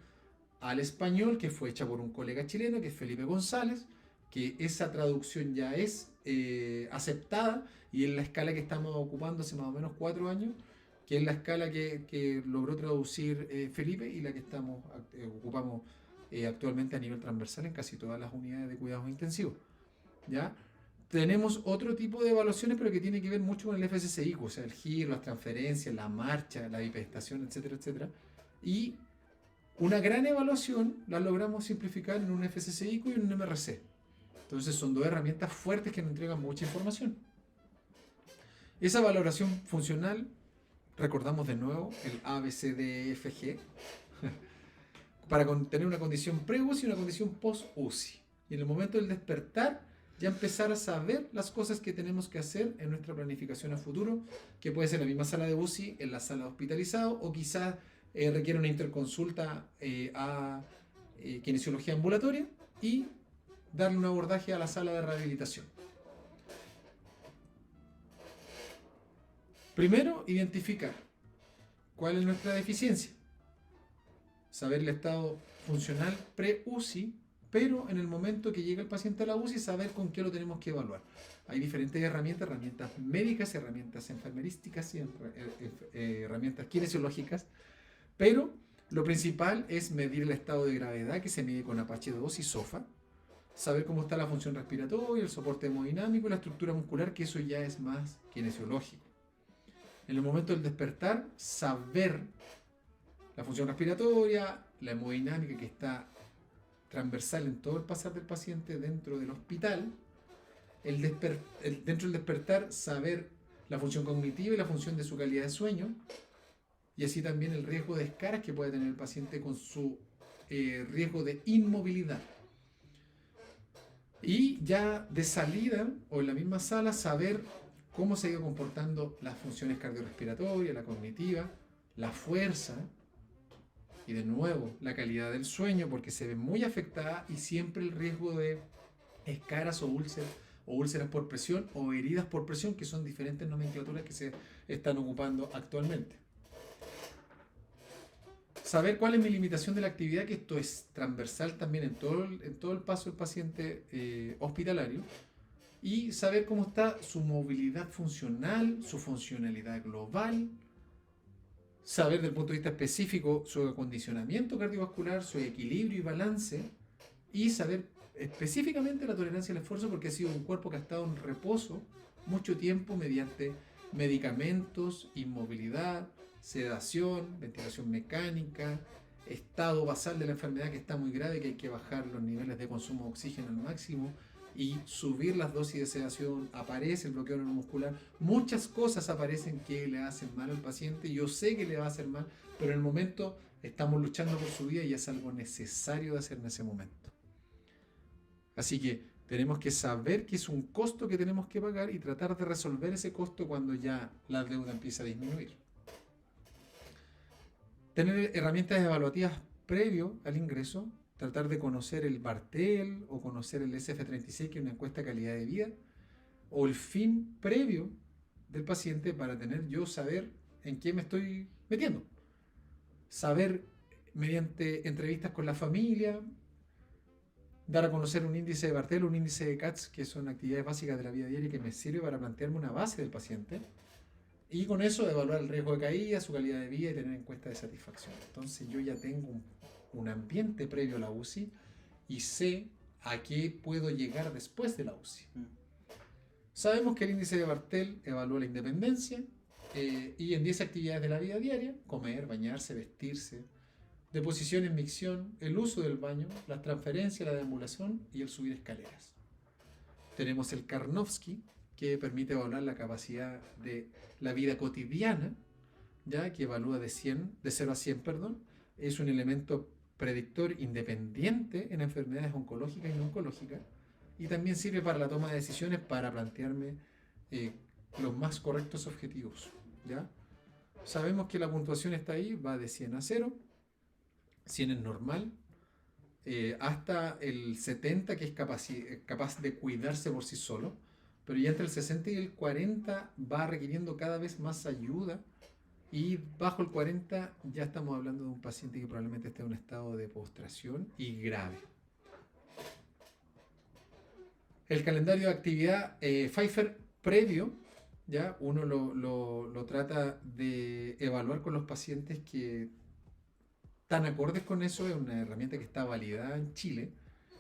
al español que fue hecha por un colega chileno, que es Felipe González, que esa traducción ya es aceptada y es la escala que estamos ocupando hace más o menos 4 años, que es la escala que logró traducir Felipe y la que ocupamos actualmente a nivel transversal en casi todas las unidades de cuidados intensivos, ¿ya? Tenemos otro tipo de evaluaciones, pero que tiene que ver mucho con el FCCICO, o sea, el giro, las transferencias, la marcha, la bipedestación, etcétera, etcétera. Y una gran evaluación la logramos simplificar en un FCCICO y en un MRC. Entonces son dos herramientas fuertes que nos entregan mucha información. Esa valoración funcional, recordamos de nuevo el ABCDEFG, para tener una condición pre-UCI y una condición post-UCI. Y en el momento del despertar, ya empezar a saber las cosas que tenemos que hacer en nuestra planificación a futuro, que puede ser en la misma sala de UCI, en la sala de hospitalizado, o quizás requiere una interconsulta a kinesiología ambulatoria y darle un abordaje a la sala de rehabilitación. Primero, identificar cuál es nuestra deficiencia. Saber el estado funcional pre-UCI, pero en el momento que llega el paciente a la UCI, saber con qué lo tenemos que evaluar. Hay diferentes herramientas médicas, herramientas enfermerísticas y herramientas kinesiológicas, pero lo principal es medir el estado de gravedad, que se mide con APH2 y SOFA, saber cómo está la función respiratoria, el soporte hemodinámico y la estructura muscular, que eso ya es más kinesiológico. En el momento del despertar, saber la función respiratoria, la hemodinámica que está transversal en todo el pasar del paciente dentro del hospital, dentro del despertar, saber la función cognitiva y la función de su calidad de sueño, y así también el riesgo de escaras que puede tener el paciente con su riesgo de inmovilidad. Y ya de salida o en la misma sala, saber cómo se ha ido comportando las funciones cardiorrespiratorias, la cognitiva, la fuerza y de nuevo la calidad del sueño, porque se ve muy afectada, y siempre el riesgo de escaras o úlceras por presión o heridas por presión, que son diferentes nomenclaturas que se están ocupando actualmente. Saber cuál es mi limitación de la actividad, que esto es transversal también en todo el paso del paciente hospitalario, y saber cómo está su movilidad funcional, su funcionalidad global, saber desde el punto de vista específico su acondicionamiento cardiovascular, su equilibrio y balance, y saber específicamente la tolerancia al esfuerzo, porque ha sido un cuerpo que ha estado en reposo mucho tiempo mediante medicamentos, inmovilidad, sedación, ventilación mecánica, estado basal de la enfermedad que está muy grave, que hay que bajar los niveles de consumo de oxígeno al máximo y subir las dosis de sedación. Aparece el bloqueo neuromuscular, muchas cosas aparecen que le hacen mal al paciente. Yo sé que le va a hacer mal, pero en el momento estamos luchando por su vida y es algo necesario de hacer en ese momento. Así que tenemos que saber que es un costo que tenemos que pagar y tratar de resolver ese costo cuando ya la deuda empieza a disminuir. Tener herramientas evaluativas previo al ingreso, tratar de conocer el Bartel o conocer el SF36, que es una encuesta de calidad de vida, o el fin previo del paciente para saber en qué me estoy metiendo. Saber mediante entrevistas con la familia, dar a conocer un índice de Bartel, un índice de CATS, que son actividades básicas de la vida diaria que me sirve para plantearme una base del paciente. Y con eso evaluar el riesgo de caída, su calidad de vida y tener encuesta de satisfacción. Entonces yo ya tengo un ambiente previo a la UCI y sé a qué puedo llegar después de la UCI. Sabemos que el índice de Bartel evalúa la independencia y en 10 actividades de la vida diaria: comer, bañarse, vestirse, deposición en micción, el uso del baño, las transferencias, la deambulación y el subir escaleras. Tenemos el Karnofsky, que permite evaluar la capacidad de la vida cotidiana, ya que evalúa de 0 a 100, es un elemento predictor independiente en enfermedades oncológicas y no oncológicas, y también sirve para la toma de decisiones para plantearme los más correctos objetivos, ¿ya? Sabemos que la puntuación está ahí, va de 100 a 0, 100 es normal, hasta el 70 que es capaz de cuidarse por sí solo, pero ya entre el 60 y el 40 va requiriendo cada vez más ayuda, y bajo el 40 ya estamos hablando de un paciente que probablemente esté en un estado de postración y grave. El calendario de actividad Pfeiffer previo, ya uno lo trata de evaluar con los pacientes que están acordes con eso. Es una herramienta que está validada en Chile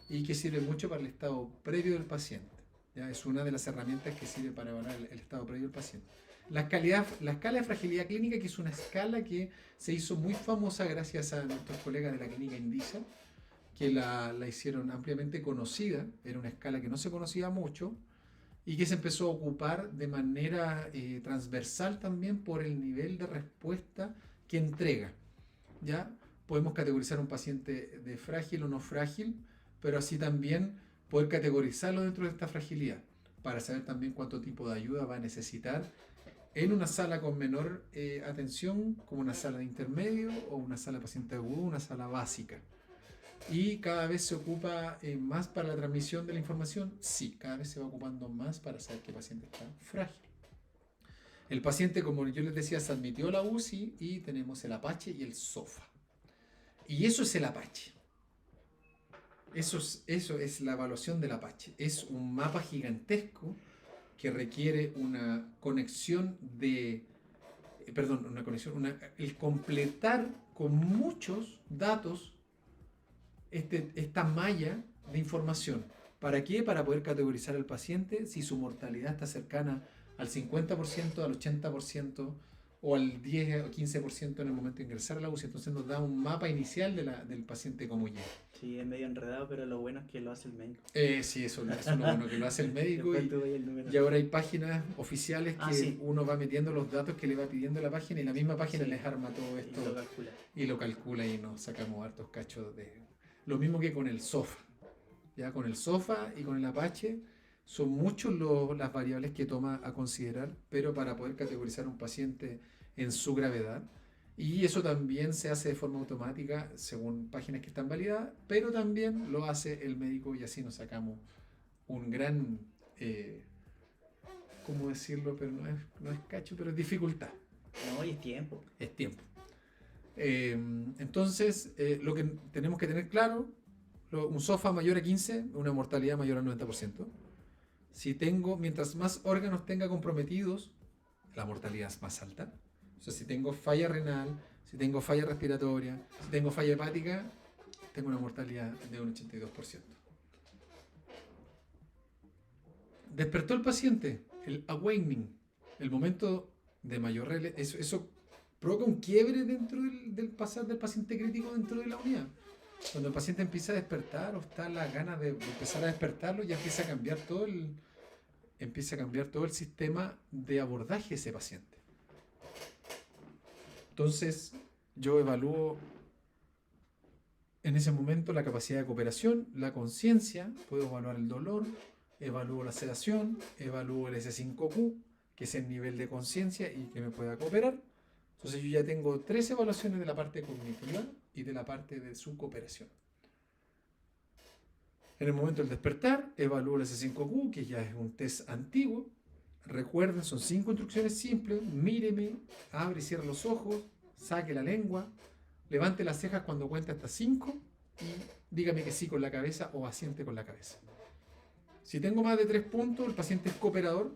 y que sirve mucho para el estado previo del paciente. ¿Ya? Es una de las herramientas que sirve para evaluar el estado previo del paciente. La escala de fragilidad clínica, que es una escala que se hizo muy famosa gracias a nuestros colegas de la clínica Indisa, que la hicieron ampliamente conocida. Era una escala que no se conocía mucho y que se empezó a ocupar de manera transversal también por el nivel de respuesta que entrega. ¿Ya? Podemos categorizar un paciente de frágil o no frágil, pero así también poder categorizarlo dentro de esta fragilidad, para saber también cuánto tipo de ayuda va a necesitar en una sala con menor atención, como una sala de intermedio o una sala de paciente agudo, una sala básica. Y cada vez se ocupa más para la transmisión de la información. Sí, cada vez se va ocupando más para saber qué paciente está frágil. El paciente, como yo les decía, se admitió a la UCI y tenemos el Apache y el SOFA. Y eso es el Apache. Eso es la evaluación del Apache. Es un mapa gigantesco que requiere una conexión el completar con muchos datos esta malla de información. ¿Para qué? Para poder categorizar al paciente si su mortalidad está cercana al 50%, al 80% o al 10 o 15% en el momento de ingresar a la UCI. Entonces nos da un mapa inicial del paciente como llega. Sí, es medio enredado, pero lo bueno es que lo hace el médico. Sí, eso es lo bueno, que lo hace el médico. Y ahora hay páginas oficiales que uno va metiendo los datos que le va pidiendo la página, y la misma página les arma todo esto y lo calcula y nos sacamos hartos cachos de... Lo mismo que con el SOFA. Ya con el SOFA y con el Apache son muchas las variables que toma a considerar, pero para poder categorizar a un paciente en su gravedad. Y eso también se hace de forma automática según páginas que están validadas, pero también lo hace el médico, y así nos sacamos un gran, ¿cómo decirlo? Pero no es cacho, pero es dificultad. No, y es tiempo. Es tiempo. Entonces, lo que tenemos que tener claro, un SOFA mayor a 15, una mortalidad mayor al 90%. Mientras más órganos tenga comprometidos, la mortalidad es más alta. O sea, si tengo falla renal, si tengo falla respiratoria, si tengo falla hepática, tengo una mortalidad de un 82%. Despertó el paciente, el awakening, el momento de mayor eso provoca un quiebre dentro del pasar del paciente crítico dentro de la unidad. Cuando el paciente empieza a despertar o está las ganas de empezar a despertarlo, ya empieza a cambiar todo el sistema de abordaje de ese paciente. Entonces, yo evalúo en ese momento la capacidad de cooperación, la conciencia, puedo evaluar el dolor, evalúo la sedación, evalúo el S5Q, que es el nivel de conciencia y que me pueda cooperar. Entonces yo ya tengo 3 evaluaciones de la parte cognitiva y de la parte de su cooperación. En el momento del despertar, evalúo el S5Q, que ya es un test antiguo. Recuerden, son 5 instrucciones simples. Míreme, abre y cierra los ojos, saque la lengua, levante las cejas cuando cuente hasta 5 y dígame que sí con la cabeza o asiente con la cabeza. Si tengo más de 3 puntos, el paciente es cooperador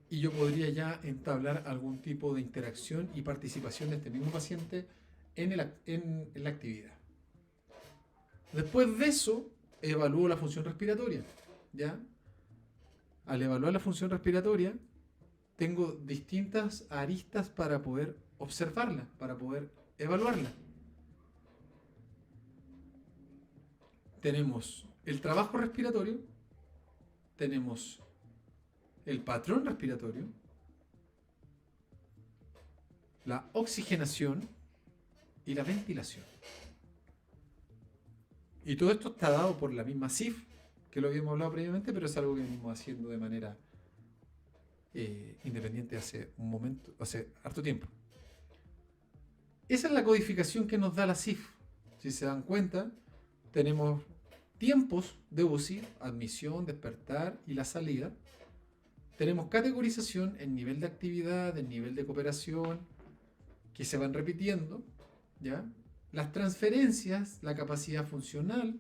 y yo podría ya entablar algún tipo de interacción y participación de este mismo paciente en la actividad. Después de eso, evalúo la función respiratoria, ¿ya? Al evaluar la función respiratoria, tengo distintas aristas para poder observarla, para poder evaluarla. Tenemos el trabajo respiratorio, tenemos el patrón respiratorio, la oxigenación y la ventilación. Y todo esto está dado por la misma CIF, que lo habíamos hablado previamente, pero es algo que venimos haciendo de manera independiente hace harto tiempo. Esa es la codificación que nos da la CIF. Si se dan cuenta, tenemos tiempos de UCI, admisión, despertar y la salida. Tenemos categorización en nivel de actividad, en nivel de cooperación, que se van repitiendo, ¿ya? Las transferencias, la capacidad funcional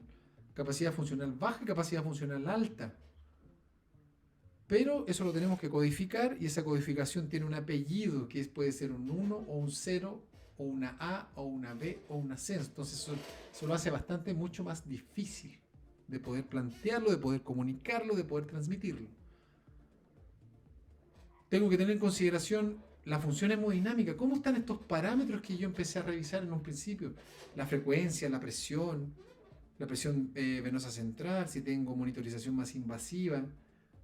baja y capacidad funcional alta. Pero eso lo tenemos que codificar y esa codificación tiene un apellido que puede ser un 1 o un 0 o una A o una B o una C. Entonces eso lo hace mucho más difícil de poder plantearlo, de poder comunicarlo, de poder transmitirlo. Tengo que tener en consideración la función hemodinámica. ¿Cómo están estos parámetros que yo empecé a revisar en un principio? La frecuencia, la presión venosa central, si tengo monitorización más invasiva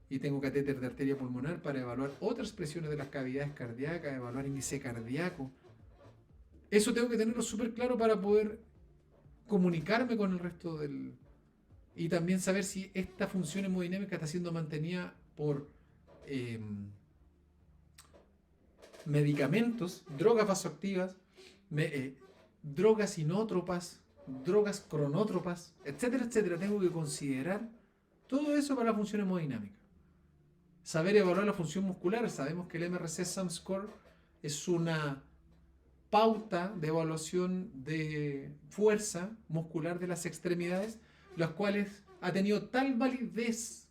y tengo catéter de arteria pulmonar para evaluar otras presiones de las cavidades cardíacas, evaluar índice cardíaco. Eso tengo que tenerlo súper claro para poder comunicarme con el resto y también saber si esta función hemodinámica está siendo mantenida por medicamentos, drogas vasoactivas, drogas inótropas, drogas cronótropas, etcétera, etcétera. Tengo que considerar todo eso para la función hemodinámica. Saber evaluar la función muscular. Sabemos que el MRC Sum Score es una pauta de evaluación de fuerza muscular de las extremidades, las cuales ha tenido tal validez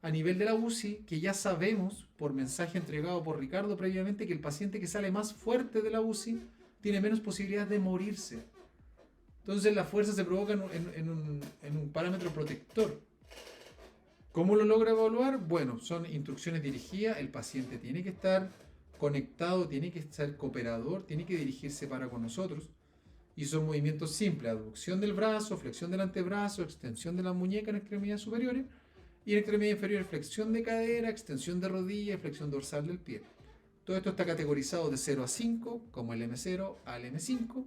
a nivel de la UCI que ya sabemos por mensaje entregado por Ricardo previamente que el paciente que sale más fuerte de la UCI tiene menos posibilidades de morirse. Entonces la fuerza se provoca en un parámetro protector. ¿Cómo lo logra evaluar? Bueno, son instrucciones dirigidas, el paciente tiene que estar conectado, tiene que ser cooperador, tiene que dirigirse para con nosotros. Y son movimientos simples, abducción del brazo, flexión del antebrazo, extensión de la muñeca en extremidades superiores y en extremidad inferior flexión de cadera, extensión de rodilla y flexión dorsal del pie. Todo esto está categorizado de 0 a 5, como el M0 al M5,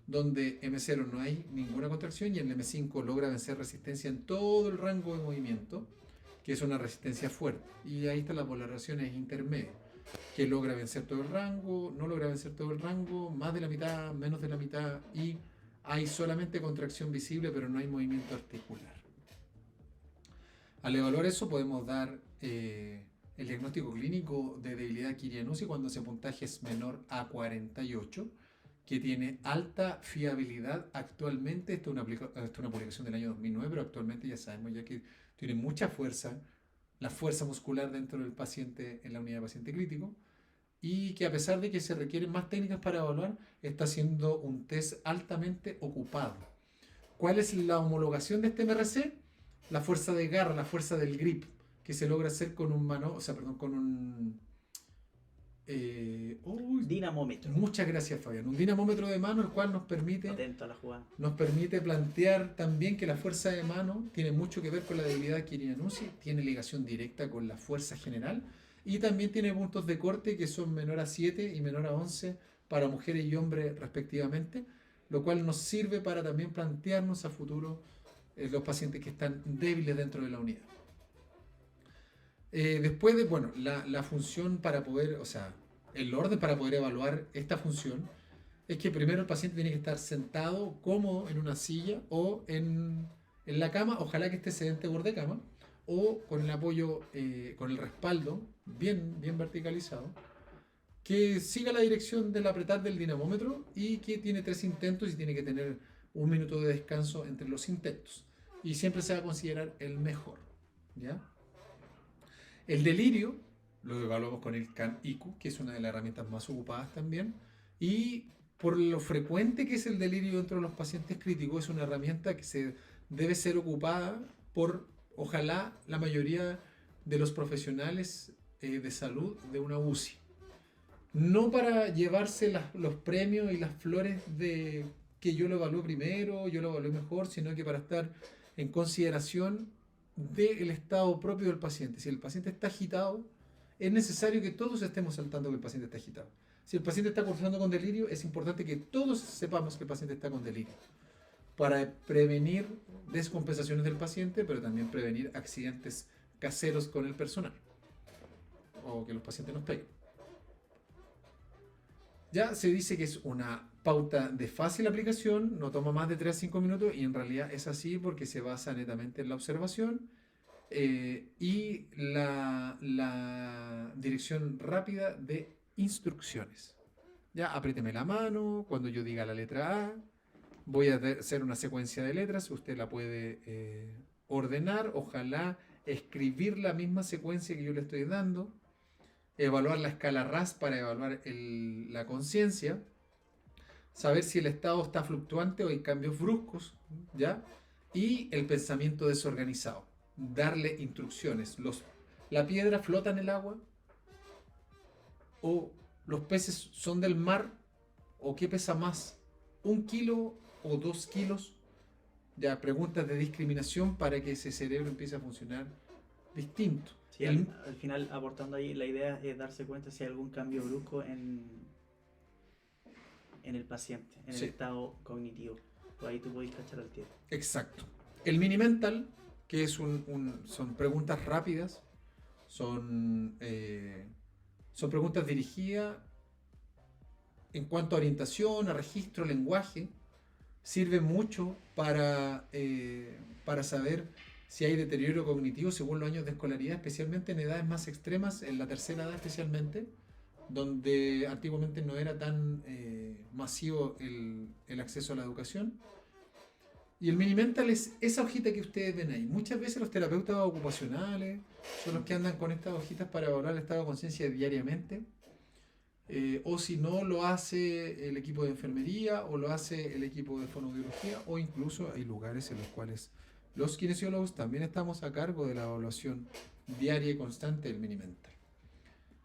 donde M0 no hay ninguna contracción y el M5 logra vencer resistencia en todo el rango de movimiento, que es una resistencia fuerte. Y ahí están las valoraciones intermedias, que logra vencer todo el rango, no logra vencer todo el rango, más de la mitad, menos de la mitad, y hay solamente contracción visible, pero no hay movimiento articular. Al evaluar eso podemos dar el diagnóstico clínico de debilidad quirianosis cuando ese puntaje es menor a 48, que tiene alta fiabilidad actualmente. Esta es una publicación del año 2009, pero actualmente ya sabemos ya que tiene mucha fuerza, la fuerza muscular dentro del paciente en la unidad de paciente crítico, y que a pesar de que se requieren más técnicas para evaluar, está siendo un test altamente ocupado. ¿Cuál es la homologación de este MRC? la fuerza de garra, la fuerza del grip, que se logra hacer con un mano, o sea, perdón, con un Dinamómetro. muchas gracias, Fabián. Un dinamómetro de mano, el cual Atento a la jugada. nos permite plantear también que la fuerza de mano tiene mucho que ver con la debilidad Kirianussi, tiene ligación directa con la fuerza general y también tiene puntos de corte que son menor a 7 y menor a 11 para mujeres y hombres respectivamente, lo cual nos sirve para también plantearnos a futuro los pacientes que están débiles dentro de la unidad. Después de, bueno, la función para poder, o sea, el orden para poder evaluar esta función es que primero el paciente tiene que estar sentado cómodo en una silla o en la cama, ojalá que esté sedente borde cama, o con el apoyo, con el respaldo bien verticalizado, que siga la dirección del apretar del dinamómetro y que tiene 3 intentos y tiene que tener 1 minuto de descanso entre los intentos. Y siempre se va a considerar el mejor, ¿ya? El delirio lo evaluamos con el CAN-IQ, que es una de las herramientas más ocupadas también. Y por lo frecuente que es el delirio dentro de los pacientes críticos, es una herramienta que debe ser ocupada por, ojalá, la mayoría de los profesionales de salud de una UCI. No para llevarse los premios y las flores de que yo lo evalúe primero, yo lo evalúe mejor, sino que para estar en consideración del estado propio del paciente. Si el paciente está agitado, es necesario que todos estemos saltando que el paciente está agitado. Si el paciente está cursando con delirio, es importante que todos sepamos que el paciente está con delirio, para prevenir descompensaciones del paciente, pero también prevenir accidentes caseros con el personal, o que los pacientes nos peguen. Ya se dice que es una pauta de fácil aplicación, no toma más de 3 a 5 minutos y en realidad es así porque se basa netamente en la observación y la dirección rápida de instrucciones. Ya, apriéteme la mano cuando yo diga la letra A, voy a hacer una secuencia de letras, usted la puede ordenar, ojalá escribir la misma secuencia que yo le estoy dando. Evaluar la escala RAS para evaluar la conciencia, saber si el estado está fluctuante o hay cambios bruscos, ¿ya? Y el pensamiento desorganizado, darle instrucciones. ¿La piedra flota en el agua? ¿O los peces son del mar? ¿O qué pesa más? ¿1 kilo o 2 kilos? Ya, preguntas de discriminación para que ese cerebro empiece a funcionar distinto. Sí, al final, aportando ahí, la idea es darse cuenta si hay algún cambio brusco en el paciente, en el estado cognitivo. Pues ahí tú podés cachar al tiro. Exacto. El mini mental, que son preguntas rápidas, son preguntas dirigidas en cuanto a orientación, a registro, lenguaje, sirve mucho para saber si hay deterioro cognitivo según los años de escolaridad, especialmente en edades más extremas, en la tercera edad especialmente, donde antiguamente no era tan masivo el acceso a la educación. Y el mini mental es esa hojita que ustedes ven ahí. Muchas veces los terapeutas ocupacionales son los que andan con estas hojitas para evaluar el estado de conciencia diariamente. O si no, lo hace el equipo de enfermería o lo hace el equipo de fonoaudiología, o incluso hay lugares en los cuales los kinesiólogos también estamos a cargo de la evaluación diaria y constante del mini mental.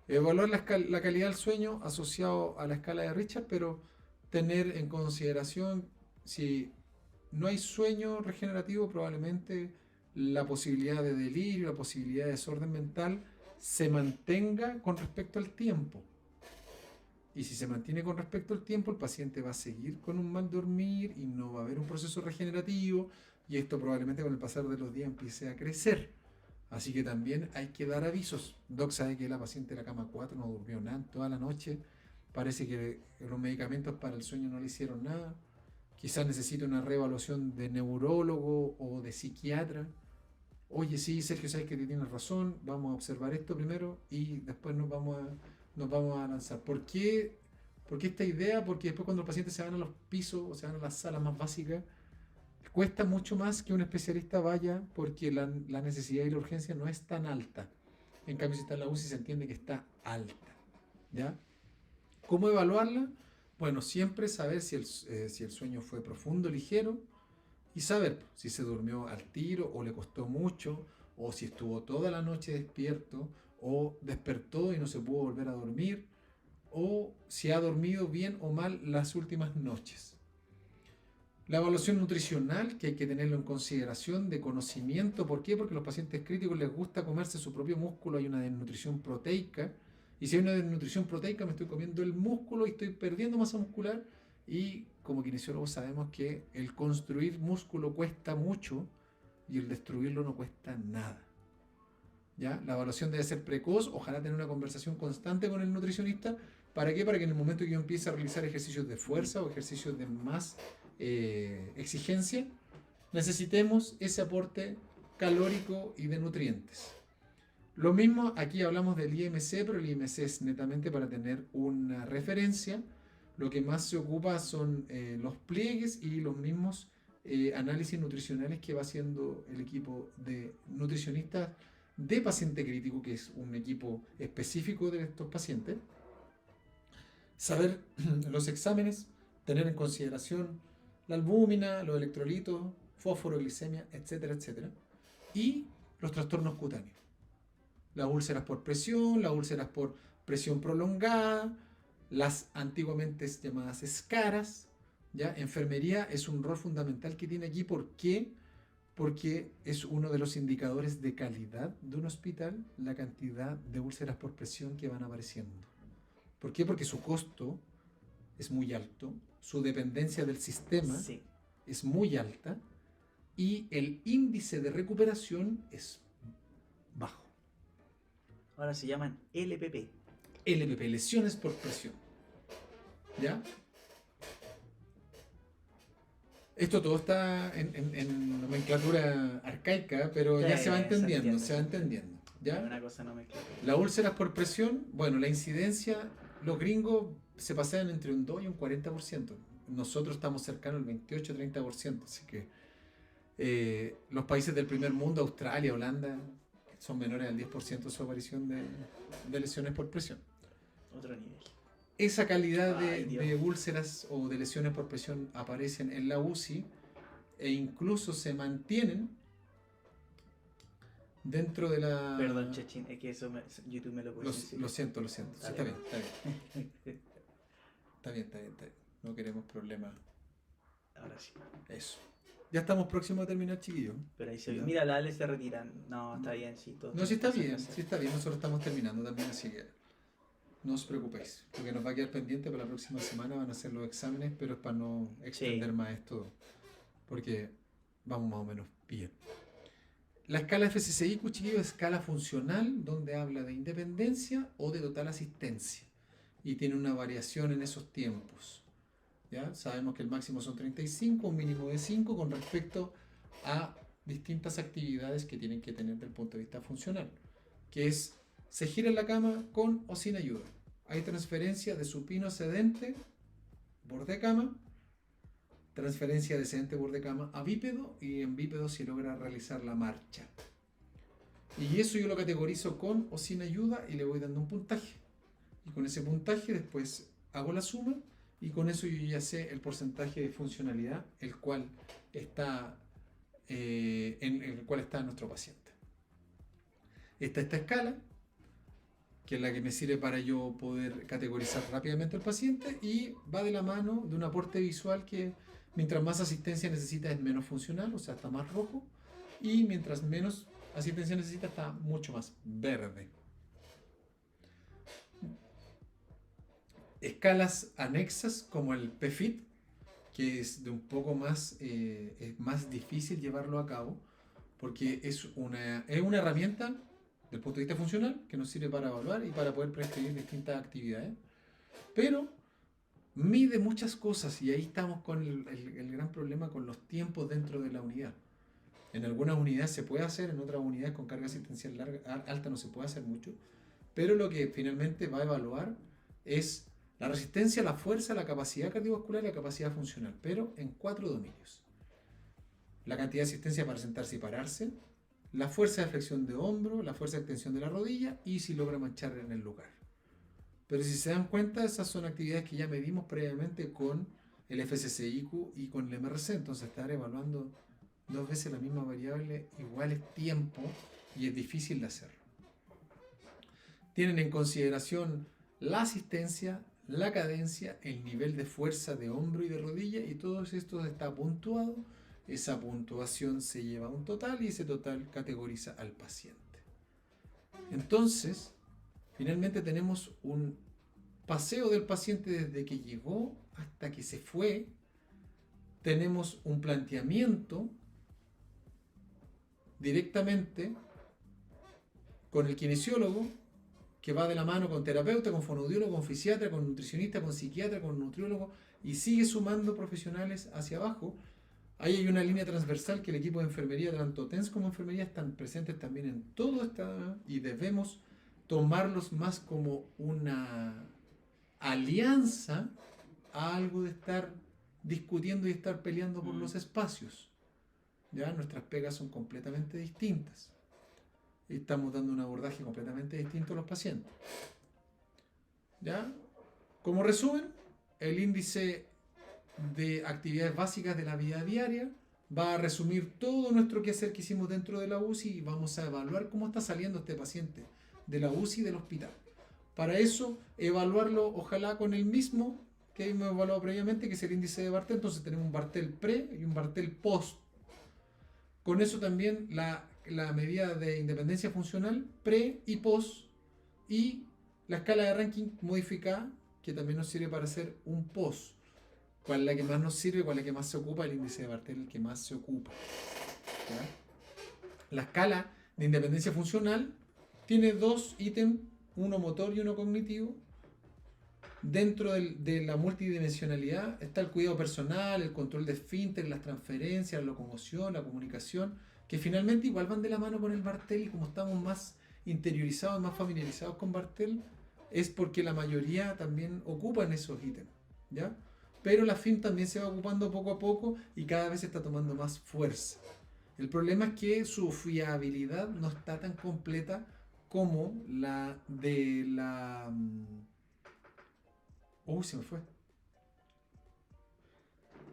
Evaluar la calidad del sueño asociado a la escala de Richard, pero tener en consideración si no hay sueño regenerativo, probablemente la posibilidad de delirio, la posibilidad de desorden mental se mantenga con respecto al tiempo. Y si se mantiene con respecto al tiempo, el paciente va a seguir con un mal dormir y no va a haber un proceso regenerativo, y esto probablemente con el pasar de los días empiece a crecer. Así que también hay que dar avisos. Doc sabe que la paciente de la cama 4 no durmió nada toda la noche, parece que los medicamentos para el sueño no le hicieron nada, quizás necesite una reevaluación de neurólogo o de psiquiatra. Oye, sí, Sergio, sabes que tienes razón, vamos a observar esto primero y después nos vamos a lanzar. ¿Por qué esta idea? Porque después cuando los pacientes se van a los pisos o se van a las salas más básicas, cuesta mucho más que un especialista vaya porque la necesidad y la urgencia no es tan alta. En cambio, si está en la UCI se entiende que está alta, ¿ya? ¿Cómo evaluarla? Bueno, siempre saber si el sueño fue profundo, ligero, y saber si se durmió al tiro o le costó mucho, o si estuvo toda la noche despierto, o despertó y no se pudo volver a dormir, o si ha dormido bien o mal las últimas noches. La evaluación nutricional, que hay que tenerlo en consideración, de conocimiento. ¿Por qué? Porque a los pacientes críticos les gusta comerse su propio músculo. Hay una desnutrición proteica. Y si hay una desnutrición proteica, me estoy comiendo el músculo y estoy perdiendo masa muscular. Y como kinesiólogos sabemos que el construir músculo cuesta mucho y el destruirlo no cuesta nada. ¿Ya? La evaluación debe ser precoz. Ojalá tener una conversación constante con el nutricionista. ¿Para qué? Para que en el momento que yo empiece a realizar ejercicios de fuerza o ejercicios de más exigencia, necesitemos ese aporte calórico y de nutrientes. Lo mismo, aquí hablamos del IMC, pero el IMC es netamente para tener una referencia. Lo que más se ocupa son los pliegues y los mismos análisis nutricionales que va haciendo el equipo de nutricionistas de paciente crítico, que es un equipo específico de estos pacientes. Saber los exámenes, tener en consideración la albúmina, los electrolitos, fósforo, glicemia, etcétera, etcétera. Y los trastornos cutáneos. Las úlceras por presión, las úlceras por presión prolongada, las antiguamente llamadas escaras. ¿Ya? Enfermería es un rol fundamental que tiene aquí. ¿Por qué? Porque es uno de los indicadores de calidad de un hospital, la cantidad de úlceras por presión que van apareciendo. ¿Por qué? Porque su costo es muy alto, su dependencia del sistema es muy alta y el índice de recuperación es bajo. Ahora se llaman LPP. LPP, lesiones por presión. ¿Ya? Esto todo está en nomenclatura arcaica, pero ya se va entendiendo, se va entendiendo. ¿Ya? Una cosa no me queda. Las úlceras por presión, bueno, la incidencia, los gringos se pasean entre un 2 y un 40%. Nosotros estamos cercanos al 28-30%. Así que los países del primer mundo, Australia, Holanda, son menores al 10% de su aparición de lesiones por presión. Otro nivel. Esa calidad de úlceras o de lesiones por presión aparecen en la UCI e incluso se mantienen dentro de la... Perdón, Chechín, es que eso YouTube me lo puso. Lo siento. Sí, está bien. Está bien. No queremos problemas. Ahora sí. Eso. Ya estamos próximos a terminar, chiquillos. Pero ahí se ve. Mira, la Ale se retiran. No, está bien, sí. No, sí está bien. Nosotros estamos terminando también, así que no os preocupéis. Lo que nos va a quedar pendiente para la próxima semana van a ser los exámenes, pero es para no extender más esto, porque vamos más o menos bien. La escala FCCIQ, chiquillos, es escala funcional, donde habla de independencia o de total asistencia. Y tiene una variación en esos tiempos. ¿Ya? Sabemos que el máximo son 35, un mínimo de 5 con respecto a distintas actividades que tienen que tener desde el punto de vista funcional. Que es, se gira en la cama con o sin ayuda. Hay transferencia de supino sedente, borde cama, transferencia de sedente borde cama a bípedo, y en bípedo se logra realizar la marcha. Y eso yo lo categorizo con o sin ayuda y le voy dando un puntaje. Y con ese puntaje después hago la suma y con eso yo ya sé el porcentaje de funcionalidad el cual está en nuestro paciente. Esta escala, que es la que me sirve para yo poder categorizar rápidamente al paciente, y va de la mano de un aporte visual que mientras más asistencia necesita es menos funcional, o sea, está más rojo, y mientras menos asistencia necesita está mucho más verde. Escalas anexas como el PFIT, que es de un poco más, es más difícil llevarlo a cabo, porque es una herramienta del punto de vista funcional que nos sirve para evaluar y para poder prescribir distintas actividades, pero mide muchas cosas, y ahí estamos con el gran problema con los tiempos dentro de la unidad. En algunas unidades se puede hacer, en otras unidades con carga asistencial alta no se puede hacer mucho, pero lo que finalmente va a evaluar es la resistencia, la fuerza, la capacidad cardiovascular y la capacidad funcional, pero en 4 dominios. La cantidad de asistencia para sentarse y pararse, la fuerza de flexión de hombro, la fuerza de extensión de la rodilla y si logra manchar en el lugar. Pero si se dan cuenta, esas son actividades que ya medimos previamente con el FCCIQ y con el MRC, entonces estar evaluando 2 veces la misma variable igual es tiempo y es difícil de hacerlo. Tienen en consideración la asistencia, la cadencia, el nivel de fuerza de hombro y de rodilla, y todo esto está puntuado. Esa puntuación se lleva a un total y ese total categoriza al paciente. Entonces, finalmente tenemos un paseo del paciente desde que llegó hasta que se fue. Tenemos un planteamiento directamente con el kinesiólogo, que va de la mano con terapeuta, con fonoaudiólogo, con fisiatra, con nutricionista, con psiquiatra, con nutriólogo, y sigue sumando profesionales hacia abajo. Ahí hay una línea transversal que el equipo de enfermería, tanto TENS como enfermería, están presentes también en todo esto, y debemos tomarlos más como una alianza a algo de estar discutiendo y estar peleando por los espacios. Ya nuestras pegas son completamente distintas. Estamos dando un abordaje completamente distinto a los pacientes. ¿Ya? Como resumen, el índice de actividades básicas de la vida diaria va a resumir todo nuestro quehacer que hicimos dentro de la UCI y vamos a evaluar cómo está saliendo este paciente de la UCI y del hospital. Para eso, evaluarlo ojalá con el mismo que hemos evaluado previamente, que es el índice de Bartel. Entonces tenemos un Bartel pre y un Bartel post. Con eso también la medida de independencia funcional pre y post, y la escala de ranking modificada, que también nos sirve para hacer un post. ¿Cuál es la que más nos sirve? ¿Cuál es la que más se ocupa? El índice de Bartel, el que más se ocupa. ¿Ya? La escala de independencia funcional tiene 2 ítems, uno motor y uno cognitivo. Dentro de la multidimensionalidad está el cuidado personal, el control de esfínter, las transferencias, la locomoción, la comunicación, que finalmente igual van de la mano con el Bartel, y como estamos más interiorizados, más familiarizados con Bartel, es porque la mayoría también ocupan esos ítems, ¿ya? Pero la FIM también se va ocupando poco a poco y cada vez está tomando más fuerza. El problema es que su fiabilidad no está tan completa como la de la... se me fue.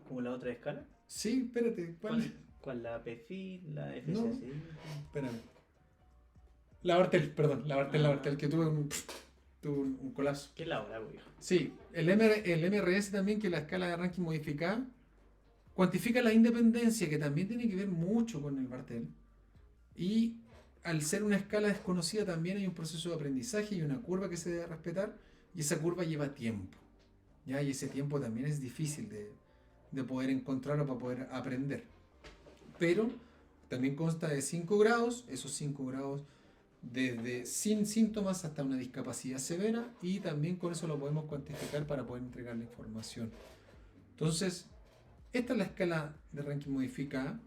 ¿Como la otra escala? Sí, espérate. ¿Cuál? ¿La PFI? ¿La FCC? No, espérame. La Bartel, que tuve un colapso. ¿Qué es la hora, güey? Sí, el MRS también, que es la escala de ranking modificada, cuantifica la independencia, que también tiene que ver mucho con el Bartel. Y al ser una escala desconocida también hay un proceso de aprendizaje y una curva que se debe respetar, y esa curva lleva tiempo, ¿ya? Y ese tiempo también es difícil de poder encontrar o para poder aprender. Pero también consta de 5 grados, esos 5 grados desde sin síntomas hasta una discapacidad severa, y también con eso lo podemos cuantificar para poder entregar la información. Entonces, esta es la escala de ranking modificada,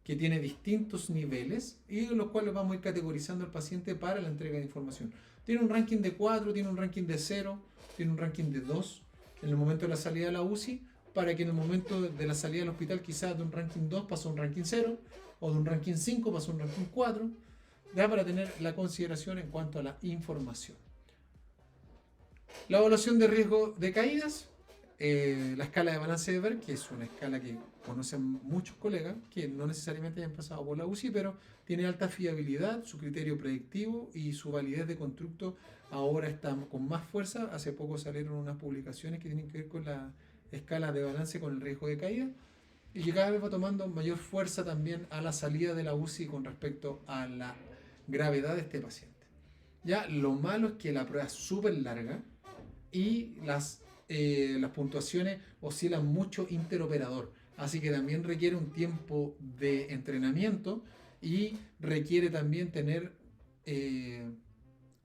que tiene distintos niveles y en los cuales vamos a ir categorizando al paciente para la entrega de información. Tiene un ranking de 4, tiene un ranking de 0, tiene un ranking de 2 en el momento de la salida de la UCI, para que en el momento de la salida del hospital quizás de un ranking 2 pasó a un ranking 0, o de un ranking 5 pasó a un ranking 4, ya para tener la consideración en cuanto a la información. La evaluación de riesgo de caídas, la escala de balance de Berg, que es una escala que conocen muchos colegas, que no necesariamente hayan pasado por la UCI, pero tiene alta fiabilidad, su criterio predictivo y su validez de constructo ahora está con más fuerza. Hace poco salieron unas publicaciones que tienen que ver con la escala de balance con el riesgo de caída, y que cada vez va tomando mayor fuerza también a la salida de la UCI con respecto a la gravedad de este paciente. Ya, lo malo es que la prueba es súper larga y las puntuaciones oscilan mucho interoperador, así que también requiere un tiempo de entrenamiento y requiere también tener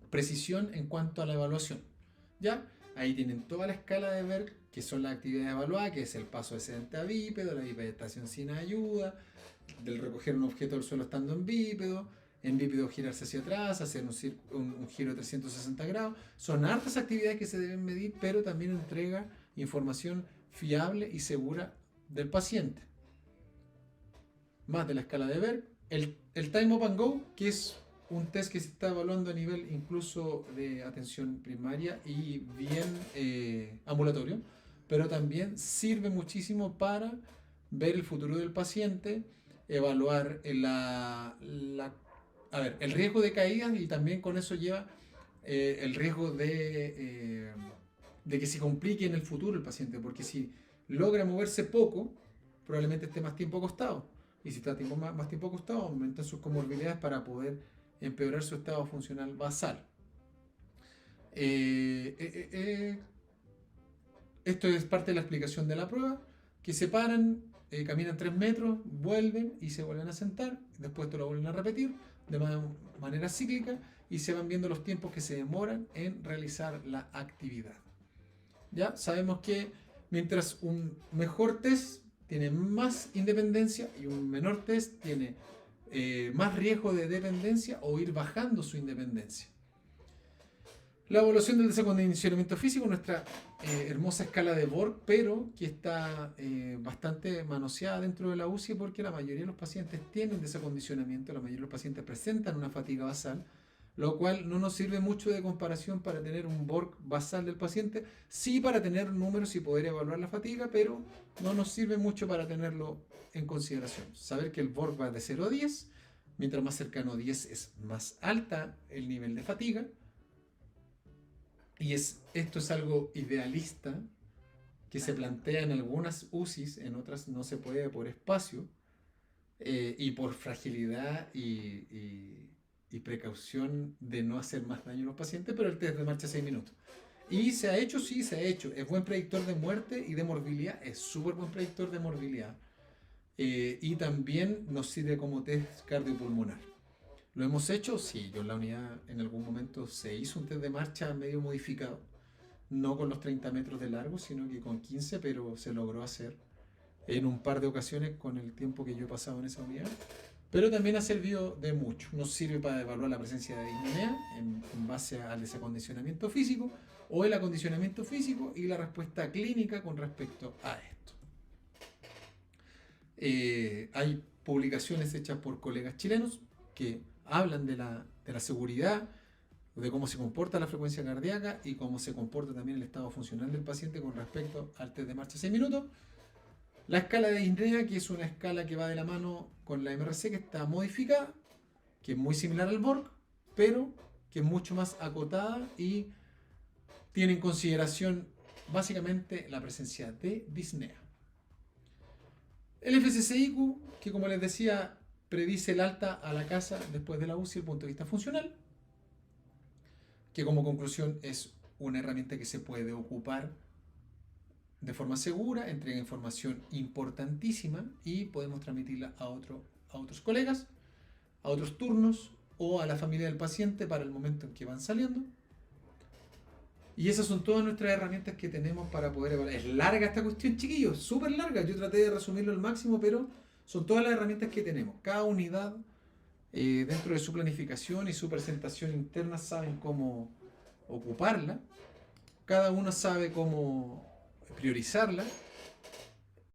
precisión en cuanto a la evaluación. Ya, ahí tienen toda la escala de Berg, que son las actividades evaluadas, que es el paso de sedente a bípedo, la bipedestación sin ayuda, del recoger un objeto del suelo estando en bípedo girarse hacia atrás, hacer un giro de 360 grados. Son hartas actividades que se deben medir, pero también entrega información fiable y segura del paciente. Más de la escala de Berg, el Time Up and Go, que es un test que se está evaluando a nivel incluso de atención primaria y bien ambulatorio, pero también sirve muchísimo para ver el futuro del paciente, evaluar el riesgo de caídas y también con eso lleva el riesgo de que se complique en el futuro el paciente, porque si logra moverse poco, probablemente esté más tiempo acostado. Y si está más tiempo acostado, aumentan sus comorbilidades para poder empeorar su estado funcional basal. Esto es parte de la explicación de la prueba, que se paran, caminan 3 metros, vuelven y se vuelven a sentar, después esto lo vuelven a repetir de manera cíclica y se van viendo los tiempos que se demoran en realizar la actividad. Ya sabemos que mientras un mejor test tiene más independencia y un menor test tiene más riesgo de dependencia o ir bajando su independencia. La evaluación del desacondicionamiento físico, nuestra hermosa escala de Borg, pero que está bastante manoseada dentro de la UCI porque la mayoría de los pacientes tienen desacondicionamiento, la mayoría de los pacientes presentan una fatiga basal, lo cual no nos sirve mucho de comparación para tener un Borg basal del paciente, sí para tener números y poder evaluar la fatiga, pero no nos sirve mucho para tenerlo en consideración. Saber que el Borg va de 0 a 10, mientras más cercano a 10 es más alta el nivel de fatiga, y esto es algo idealista que se plantea en algunas UCIs, en otras no se puede por espacio y por fragilidad y precaución de no hacer más daño a los pacientes, pero el test de marcha 6 minutos. Y se ha hecho, sí, se ha hecho. Es buen predictor de muerte y de morbilidad, es súper buen predictor de morbilidad. Y también nos sirve como test cardiopulmonar. ¿Lo hemos hecho? Sí, yo en la unidad en algún momento se hizo un test de marcha medio modificado, no con los 30 metros de largo, sino que con 15, pero se logró hacer en un par de ocasiones con el tiempo que yo he pasado en esa unidad. Pero también ha servido de mucho. Nos sirve para evaluar la presencia de disnea en base al desacondicionamiento físico o el acondicionamiento físico y la respuesta clínica con respecto a esto. Hay publicaciones hechas por colegas chilenos que hablan de la seguridad, de cómo se comporta la frecuencia cardíaca y cómo se comporta también el estado funcional del paciente con respecto al test de marcha 6 minutos. La escala de disnea, que es una escala que va de la mano con la MRC, que está modificada, que es muy similar al Borg, pero que es mucho más acotada y tiene en consideración básicamente la presencia de disnea. El FCC-IQ, que como les decía, predice el alta a la casa después de la UCI desde el punto de vista funcional, que como conclusión es una herramienta que se puede ocupar de forma segura, entrega información importantísima y podemos transmitirla a otros colegas, a otros turnos o a la familia del paciente para el momento en que van saliendo. Y esas son todas nuestras herramientas que tenemos para poder evaluar. Es larga esta cuestión, chiquillos, súper larga. Yo traté de resumirlo al máximo, pero son todas las herramientas que tenemos. Cada unidad, dentro de su planificación y su presentación interna, saben cómo ocuparla. Cada uno sabe cómo priorizarla